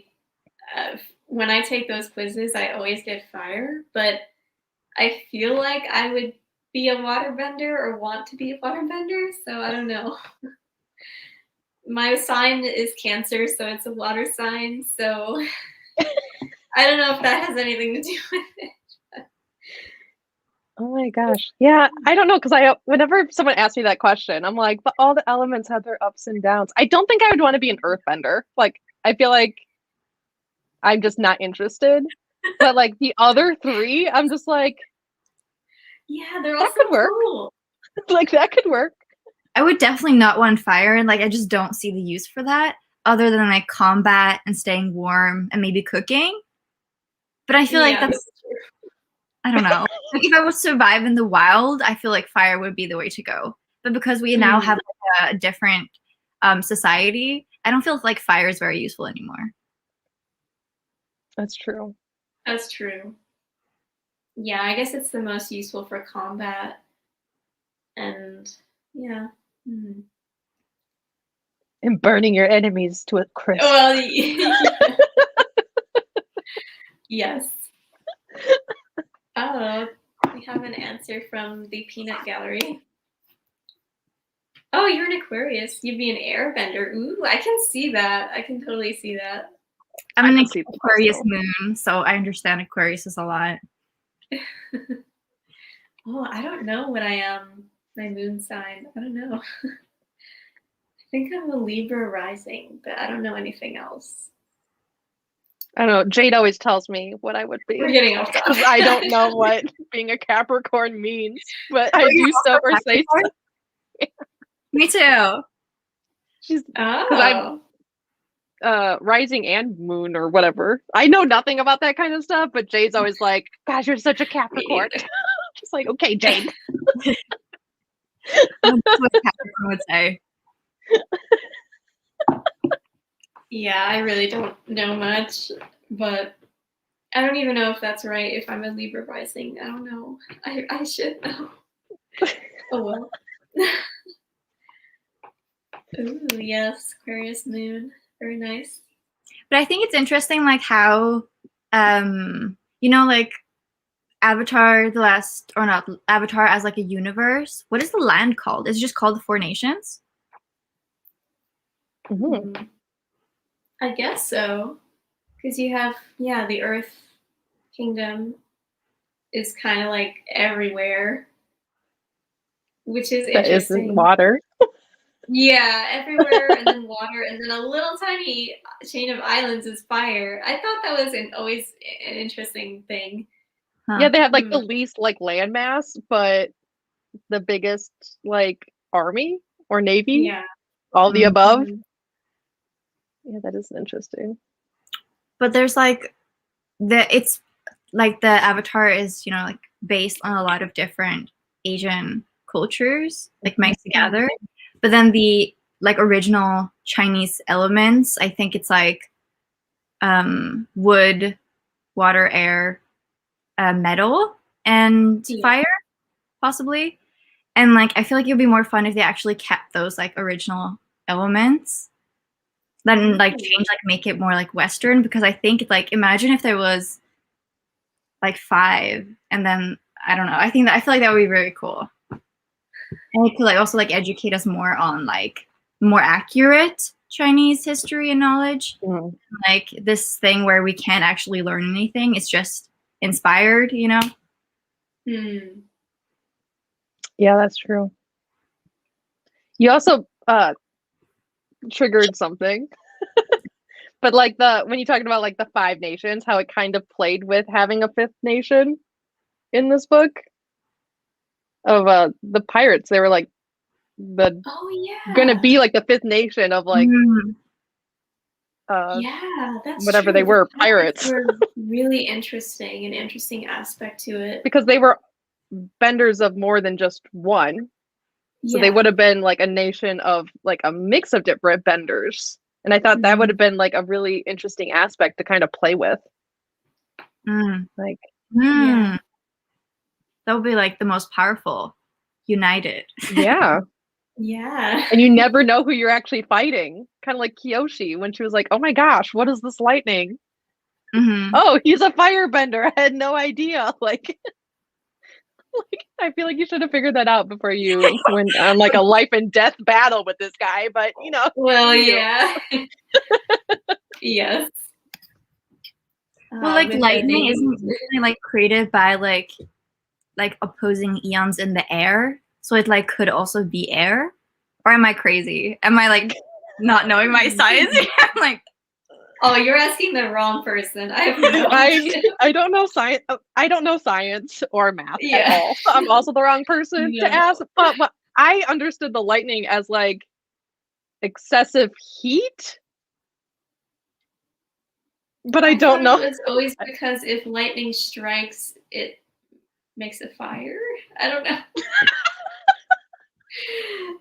when I take those quizzes, I always get fire, but I feel like I would be a waterbender or want to be a waterbender, so I don't know. My sign is Cancer, so it's a water sign, so I don't know if that has anything to do with it. Oh my gosh. Yeah, I don't know because whenever someone asks me that question, I'm like, but all the elements have their ups and downs. I don't think I would want to be an earthbender. Like, I feel like I'm just not interested. But like the other three, I'm just like, Yeah, they're all that so could work. cool. Like that could work. I would definitely not want fire, and like I just don't see the use for that other than like combat and staying warm and maybe cooking. But I feel like Yeah, that's, I don't know. Like if I was to survive in the wild, I feel like fire would be the way to go. But because we now have like, a different society, I don't feel like fire is very useful anymore. That's true. that's true. Yeah, I guess it's the most useful for combat. And yeah. Mhm. And burning your enemies to a crisp. Well, yes. Oh, we have an answer from the Peanut Gallery. Oh, you're an Aquarius. You'd be an airbender. Ooh, I can see that. I can totally see that. I'm I an can see that Aquarius also. moon, so I understand Aquarius is a lot. Oh, I don't know what I am. My moon sign. I don't know. I think I'm a Libra rising, but I don't know anything else. I don't know. Jade always tells me what I would be. We're getting off Because topic. I don't know what being a Capricorn means, but I do stuff or say stuff. Me too. She's Oh. because I'm rising and moon or whatever. I know nothing about that kind of stuff, but Jade's always like, "Gosh, you're such a Capricorn." Just like, okay, Jade. That's what Capricorn would say. Yeah, I really don't know much, but I don't even know if that's right. If I'm a Libra rising, I don't know. I should know. Oh well. Ooh, yes, Aquarius moon. Very nice. But I think it's interesting, like how, like Avatar, the last, or not Avatar as like a universe. What is the land called? Is it just called the Four Nations? Mm-hmm. I guess so. Because you have, the Earth Kingdom is kind of like everywhere, which is That interesting. isn't water. Yeah, everywhere, and then water, and then a little tiny chain of islands is fire. I thought that was always an interesting thing. Huh. Yeah, they have like the least like landmass, but the biggest like army or navy. Yeah. All the above. Mhm. Yeah, that is interesting. But there's like it's like the Avatar is, like based on a lot of different Asian cultures, like mixed together. But then the like original Chinese elements, I think it's like wood, water, air, metal, and fire, possibly. And like I feel like it would be more fun if they actually kept those like original elements, then like change, like make it more like Western, because I think like imagine if there was like 5 and then I don't know. I feel like that would be very cool. And it could like also like educate us more on like more accurate Chinese history and knowledge. Mm. Like this thing where we can't actually learn anything. It's just inspired, Yeah, that's true. You also triggered something. But like when you're talking about like the 5 nations, how it kind of played with having a 5th nation in this book of the pirates. They were like gonna be like the 5th nation of like that's whatever true. they were, pirates. Were really interesting, an interesting aspect to it. Because they were benders of more than just one. So they would have been like a nation of like a mix of different benders. And I thought that would have been like a really interesting aspect to kind of play with. Like, that would be like the most powerful, united. Yeah. Yeah. And you never know who you're actually fighting. Kind of like Kyoshi when she was like, oh my gosh, what is this lightning? Oh, he's a firebender. I had no idea. Like, I feel like you should have figured that out before you went on like a life and death battle with this guy. But Well, yeah. Yes. Well, like lightning isn't really like created by like like opposing eons in the air, so it like could also be air. Or am I crazy? Am I like not knowing my science? I'm like, oh, you're asking the wrong person. I have no idea. I don't know science. I don't know science or math at all. So I'm also the wrong person to ask. But I understood the lightning as like excessive heat. But I don't know. It's always because if lightning strikes, it makes a fire. I don't know.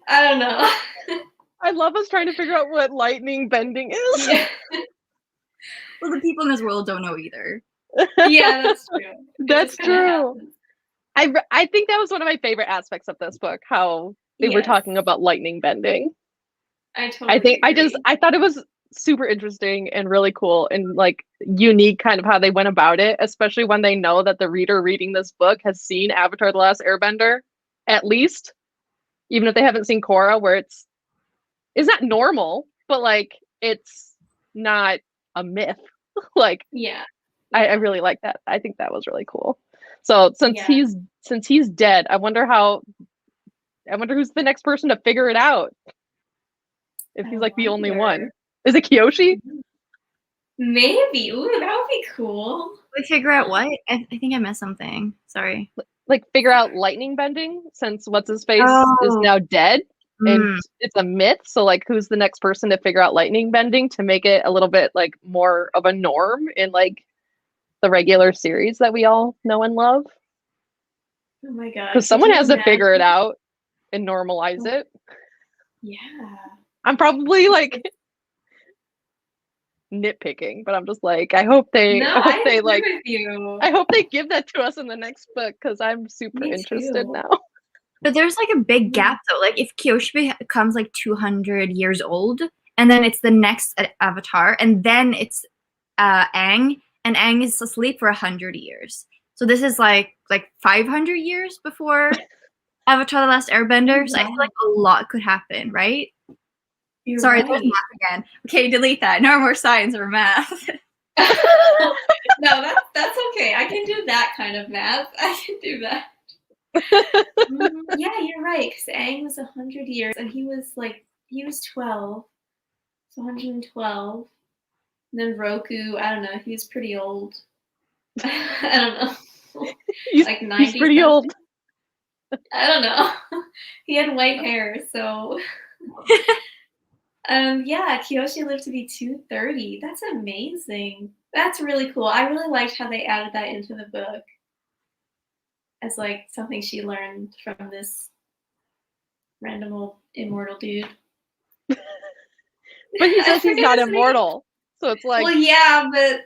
I don't know. I love us trying to figure out what lightning bending is. Yeah. well, the people in this world don't know either. Yeah, that's true. That's true. I think that was one of my favorite aspects of this book, how they were talking about lightning bending. I thought it was super interesting and really cool and like unique kind of how they went about it, especially when they know that the reader reading this book has seen Avatar: The Last Airbender, at least, even if they haven't seen Korra, where it's not normal, but like it's not a myth. Like I really like that. I think that was really cool. So since he's dead, I wonder who's the next person to figure it out. If he's like the only one. Is it Kyoshi? Maybe. Ooh, that would be cool. We figure out what? I think I missed something. Sorry. Like figure out lightning bending, since what's his face is now dead and it's a myth. So like who's the next person to figure out lightning bending to make it a little bit like more of a norm in like the regular series that we all know and love? Oh my god. Because someone has to figure it out and normalize it. Yeah. I'm probably like nitpicking, but I'm just like, I hope they give that to us in the next book, because I'm super interested now. But there's like a big gap though. Like if Kyoshi becomes like 200 years old, and then it's the next Avatar, and then it's Aang, and Aang is asleep for 100 years. So this is like 500 years before Avatar: The Last Airbender. So I feel like a lot could happen, right? Sorry, that was math again. Okay, delete that. No more science or math. No, that's okay. I can do that kind of math. I can do that. Yeah, you're right. Because Aang was 100 years, and he was 12, so 112. And then Roku, I don't know. He was pretty old. I don't know. He's 90. He's pretty old. I don't know. He had white hair, so. Yeah, Kyoshi lived to be 230. That's amazing. That's really cool. I really liked how they added that into the book as like something she learned from this random old immortal dude. But he says he's not immortal. So it's like, well, yeah, but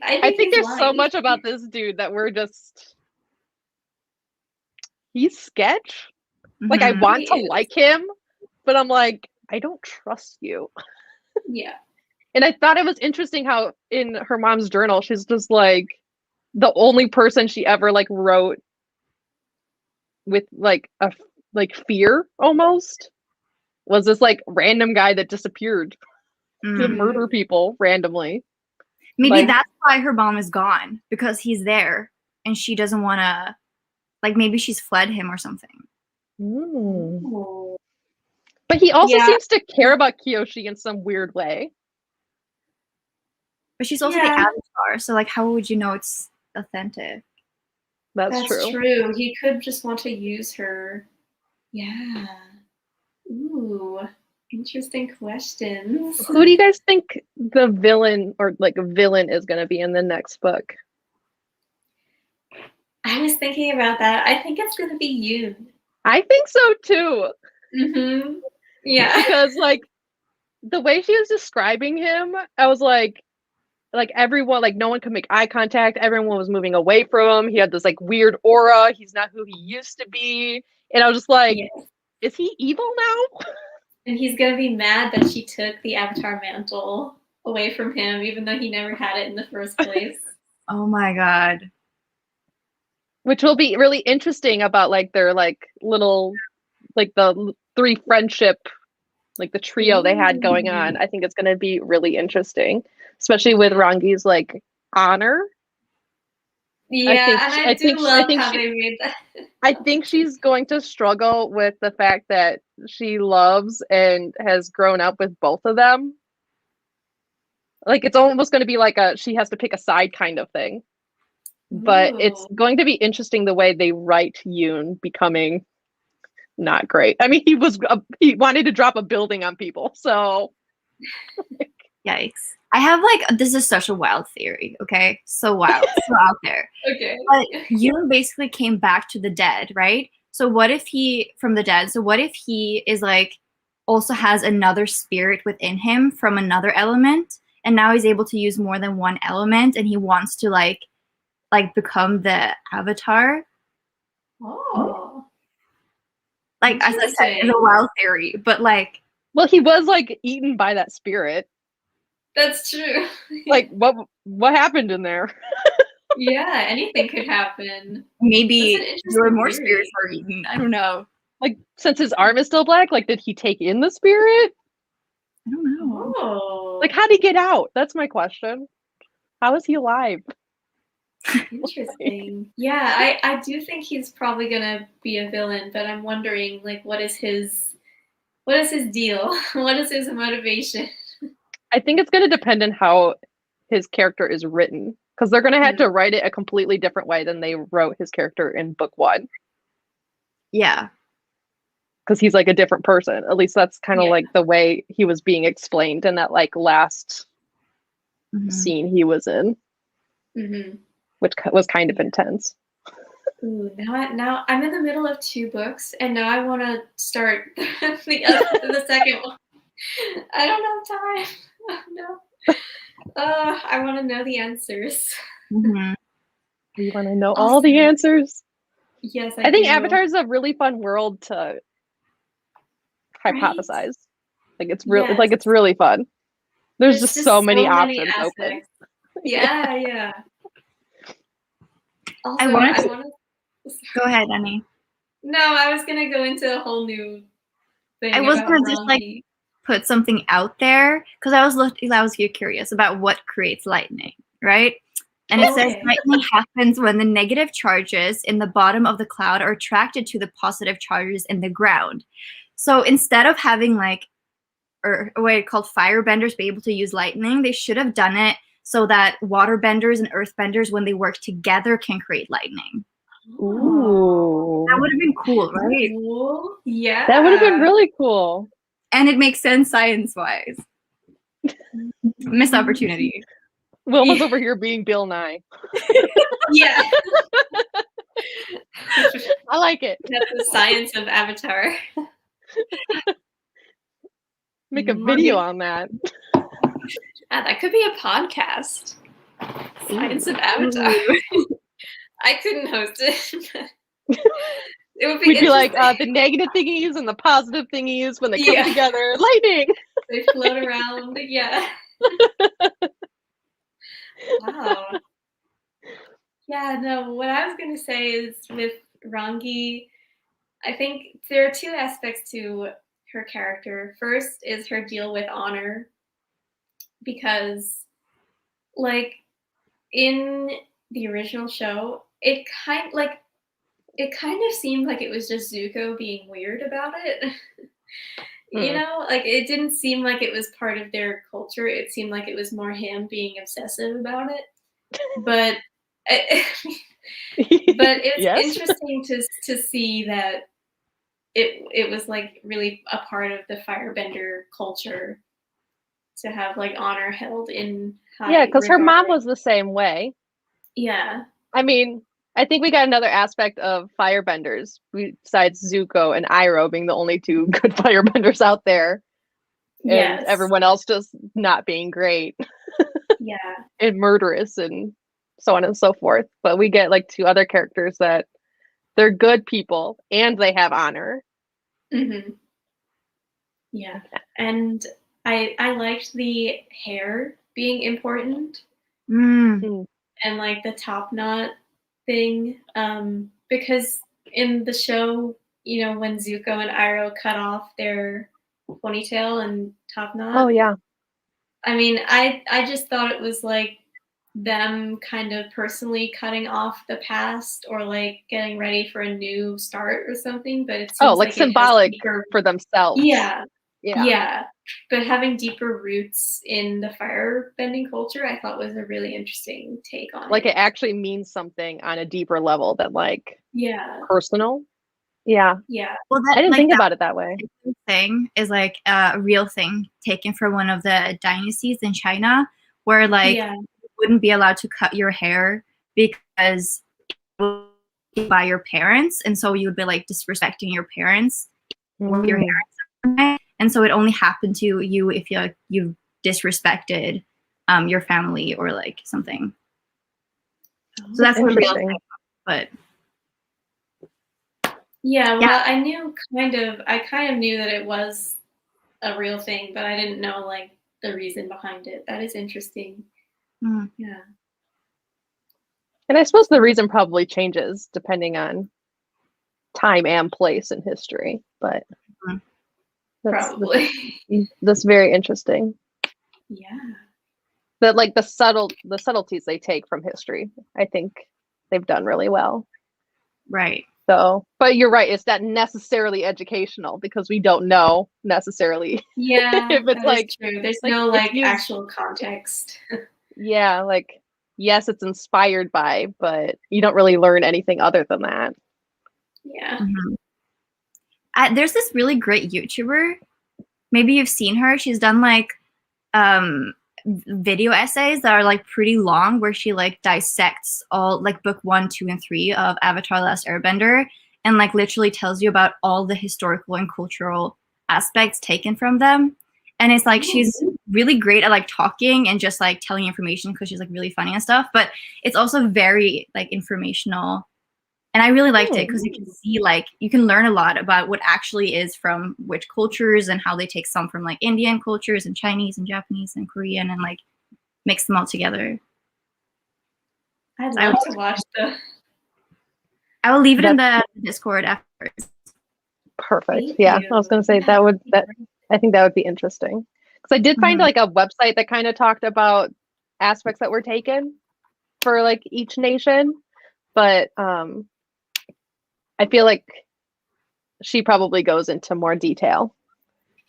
I think there's so much about this dude that we're just, he's sketch. Like I want to like him, but I'm like, I don't trust you. Yeah. And I thought it was interesting how in her mom's journal, she's just like the only person she ever like wrote with like a fear almost was this like random guy that disappeared to murder people randomly. Maybe that's why her mom is gone, because he's there and she doesn't want to, like maybe she's fled him or something. But he also seems to care about Kyoshi in some weird way. But she's also the Avatar, so like how would you know it's authentic? That's true. He could just want to use her. Yeah. Ooh, interesting questions. Who do you guys think the villain or like a villain is going to be in the next book? I was thinking about that. I think it's going to be Yoon. I think so too. Yeah. Because like the way she was describing him, I was like everyone, like no one could make eye contact. Everyone was moving away from him. He had this like weird aura. He's not who he used to be. And I was just like, is he evil now? And he's going to be mad that she took the Avatar mantle away from him, even though he never had it in the first place. Oh my god. Which will be really interesting about like their like little, like the three friendship, like the trio they had going on. I think it's going to be really interesting, especially with Rangi's like honor. Yeah, and I do love how she, they made that. I think she's going to struggle with the fact that she loves and has grown up with both of them. Like it's almost going to be like she has to pick a side kind of thing. But it's Ooh. going to be interesting the way they write Yoon becoming not great. I mean, he wanted to drop a building on people, so Yikes. I have this is such a wild theory, okay? So wild, so out there. Okay. But Yoon basically came back to the dead, right? So what if he is also has another spirit within him from another element, and now he's able to use more than one element, and he wants to become the avatar? Oh. As I said, it's a wild theory, but well, he was eaten by that spirit. That's true. What happened in there? Yeah, anything could happen. maybe there were more spirits were eaten. I don't know. Since his arm is still black, did he take in the spirit? I don't know. Oh. How'd he get out? That's my question. How is he alive? Interesting. Yeah, I do think he's probably gonna be a villain, but I'm wondering what is his deal? What is his motivation? I think it's going to depend on how his character is written, because they're going to have to write it a completely different way than they wrote his character in book 1. Yeah. Because he's a different person. At least that's kind of the way he was being explained in that last scene he was in, which was kind of intense. Ooh, now I'm in the middle of 2 books, and now I want to start the second one. I don't have time. Oh, no. I want to know the answers. Mm-hmm. You want to know all the answers? Yes, I think Avatar is a really fun world to hypothesize. Right? It's really it's really fun. There's just so many options open. Yeah, yeah. Also, I want to go ahead, Annie. No, I was gonna go into a whole new thing. I was gonna just put something out there because I was curious about what creates lightning, right? And it says lightning happens when the negative charges in the bottom of the cloud are attracted to the positive charges in the ground. So instead of having or a way called firebenders be able to use lightning, they should have done it so that waterbenders and earthbenders, when they work together, can create lightning. Ooh. That would have been cool, right? Cool. Yeah. That would have been really cool. And it makes sense science-wise. Missed opportunity. Wilma's over here being Bill Nye. Yeah. I like it. That's the science of Avatar. Make a video on that. That could be a podcast. Science of Avatar. I couldn't host it. It would be We'd be the negative thingies and the positive thingies when they come together. Lightning! They float around. Yeah. Wow. Yeah, no, what I was going to say is with Rangi, I think there are 2 aspects to her character. First is her deal with honor, because in the original show, it kind of seemed like it was just Zuko being weird about it. You know, it didn't seem like it was part of their culture. It seemed like it was more him being obsessive about it. But it's interesting to see that it was really a part of the firebender culture to have honor held in high. Yeah, because her mom was the same way. Yeah. I mean, I think we got another aspect of firebenders besides Zuko and Iroh being the only 2 good firebenders out there. And everyone else just not being great. Yeah. And murderous and so on and so forth. But we get 2 other characters that they're good people and they have honor. Mm-hmm. Yeah. And I liked the hair being important. Mm. And the top knot thing, because in the show, when Zuko and Iroh cut off their ponytail and top knot. Oh yeah. I mean, I just thought it was them kind of personally cutting off the past or like getting ready for a new start or something, but it seems like like it has symbolic deeper, for themselves. yeah, Yeah. yeah. But having deeper roots in the firebending culture, I thought was a really interesting take on Like it. it actually means something on a deeper level than like Yeah, personal. Yeah. yeah, Well, I that didn't like think that about it that way. thing is like a real thing taken from one of the dynasties in China, where like yeah. you wouldn't be allowed to cut your hair because it would be by your parents, and so you would be like disrespecting your parents with your hair. And so it only happened to you if you disrespected your family or like something. So that's the real Interesting. thing. But Yeah, well, yeah. I kind of knew that it was a real thing, but I didn't know like the reason behind it. That is interesting. Mm. Yeah. And I suppose the reason probably changes depending on time and place in history, but Probably. that's very interesting. Yeah. That like the subtleties they take from history, I think they've done really well. Right. So, but you're right, it's not necessarily educational because we don't know necessarily. Yeah, if it's that like is true. There's like no it's like used, actual context. yeah, like yes, it's inspired by, but you don't really learn anything other than that. Yeah. Mm-hmm. There's this really great YouTuber. Maybe you've seen her. She's done like video essays that are like pretty long, where she like dissects all like book 1, 2, and 3 of Avatar: The Last Airbender, and like literally tells you about all the historical and cultural aspects taken from them. And it's like she's really great at like talking and just like telling information because she's like really funny and stuff. But it's also very like informational. And I really liked it because you can see like you can learn a lot about what actually is from which cultures and how they take some from like Indian cultures and Chinese and Japanese and Korean and like mix them all together. I'd love to watch the. I will leave it in the Discord afterwards. Perfect. Thank Yeah, you. I was gonna say I think that would be interesting because I did find like a website that kind of talked about aspects that were taken for like each nation, but I feel like she probably goes into more detail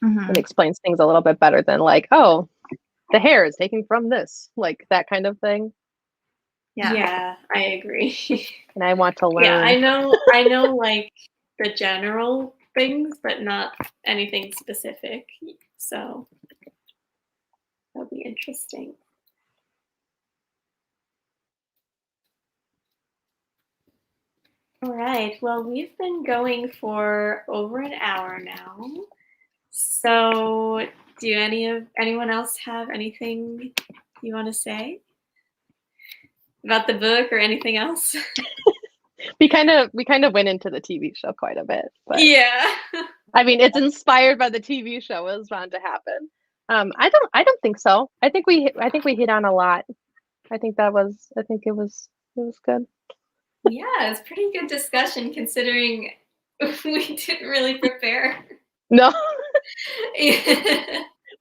and explains things a little bit better than like, oh, the hair is taken from this, like that kind of thing. Yeah, I agree. And I want to learn. Yeah, I know like the general things, but not anything specific. So that'll be interesting. All right. Well, we've been going for over an hour now. So, do anyone else have anything you want to say about the book or anything else? we kind of went into the TV show quite a bit, but yeah. I mean, it's inspired by the TV show. It was bound to happen. I don't think so. I think we hit on a lot. I think it was good. Yeah, it's pretty good discussion considering we didn't really prepare. No.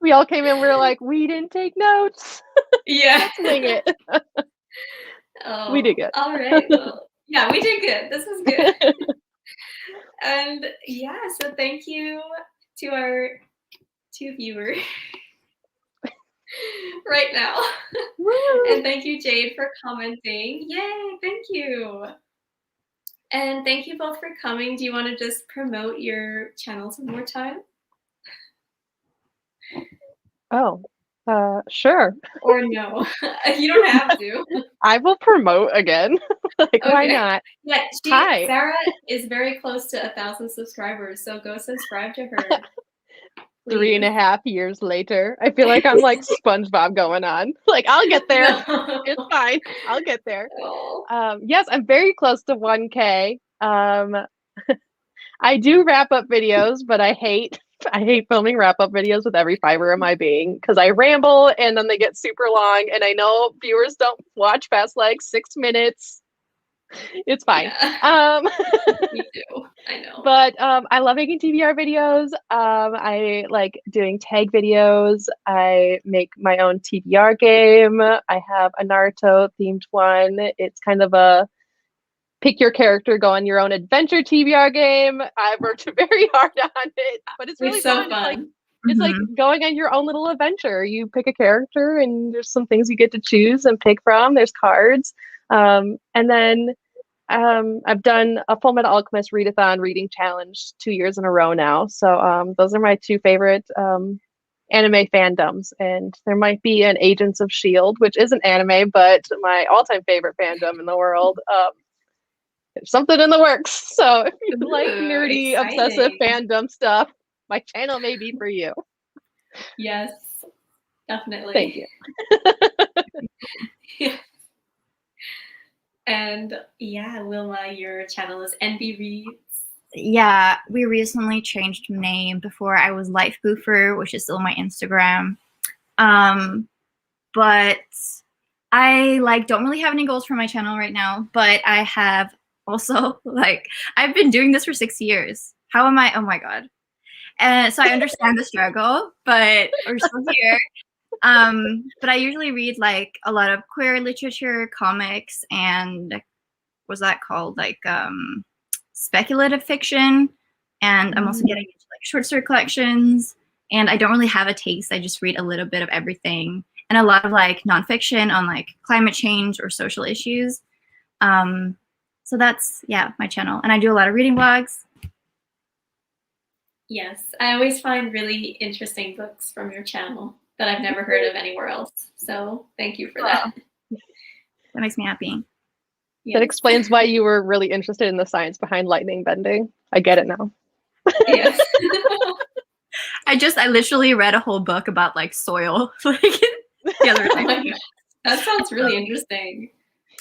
We all came in, we were like, we didn't take notes. Yeah. Let's wing it. Oh, we did good. All right. Well, yeah, we did good. This was good. And yeah, so thank you to our 2 viewers right now. And thank you, Jade, for commenting. Yay, thank you. And thank you both for coming. Do you want to just promote your channels one more time? Oh, sure. Or no? You don't have to. I will promote again. Like, why not? Yeah, Hi. Sarah is very close to 1,000 subscribers, so go subscribe to her. 3.5 years later, I feel like I'm like SpongeBob going on. Like, I'll get there. No. It's fine. I'll get there. Oh. Yes, I'm very close to 1K. I do wrap up videos, but I hate filming wrap up videos with every fiber of my being because I ramble and then they get super long. And I know viewers don't watch past like 6 minutes. It's fine. Yeah. Me too. I know. But I love making TBR videos. I like doing tag videos. I make my own TBR game. I have a Naruto themed one. It's kind of a pick your character, go on your own adventure TBR game. I worked very hard on it, but it's really It's so fun. fun. It's like going on your own little adventure. You pick a character, and there's some things you get to choose and pick from. There's cards, and then I've done a Full Metal Alchemist Readathon reading challenge 2 years in a row now. So those are my two favorite anime fandoms. And there might be an Agents of S.H.I.E.L.D., which isn't anime, but my all-time favorite fandom in the world. There's something in the works. So if you like nerdy, obsessive fandom stuff, my channel may be for you. Yes, definitely. Thank you. Yeah. And yeah, Wilma, your channel is NB Reads. Yeah, we recently changed name. Before I was Life Goofer, which is still my Instagram. But I don't really have any goals for my channel right now, but I have also I've been doing this for 6 years. How am I? Oh my God. And so I understand the struggle, but we're still here. But I usually read a lot of queer literature, comics, and what's that called? Speculative fiction. And I'm also getting into short story collections. And I don't really have a taste. I just read a little bit of everything. And a lot of nonfiction on climate change or social issues. So that's, yeah, my channel. And I do a lot of reading vlogs. Yes, I always find really interesting books from your channel that I've never heard of anywhere else. So thank you for that. That makes me happy. Yes. That explains why you were really interested in the science behind lightning bending. I get it now. Yes. I literally read a whole book about soil the other day. Oh my God. That sounds really interesting.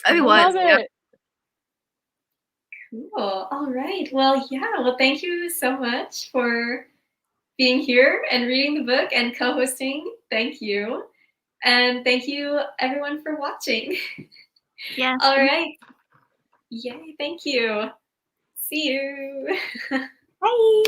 It was. Love Yeah. it. Cool. All right. Well, yeah. Well, thank you so much for being here and reading the book and co-hosting. Thank you. And thank you everyone for watching. Yeah. All right. Yay. Thank you. See you. Bye.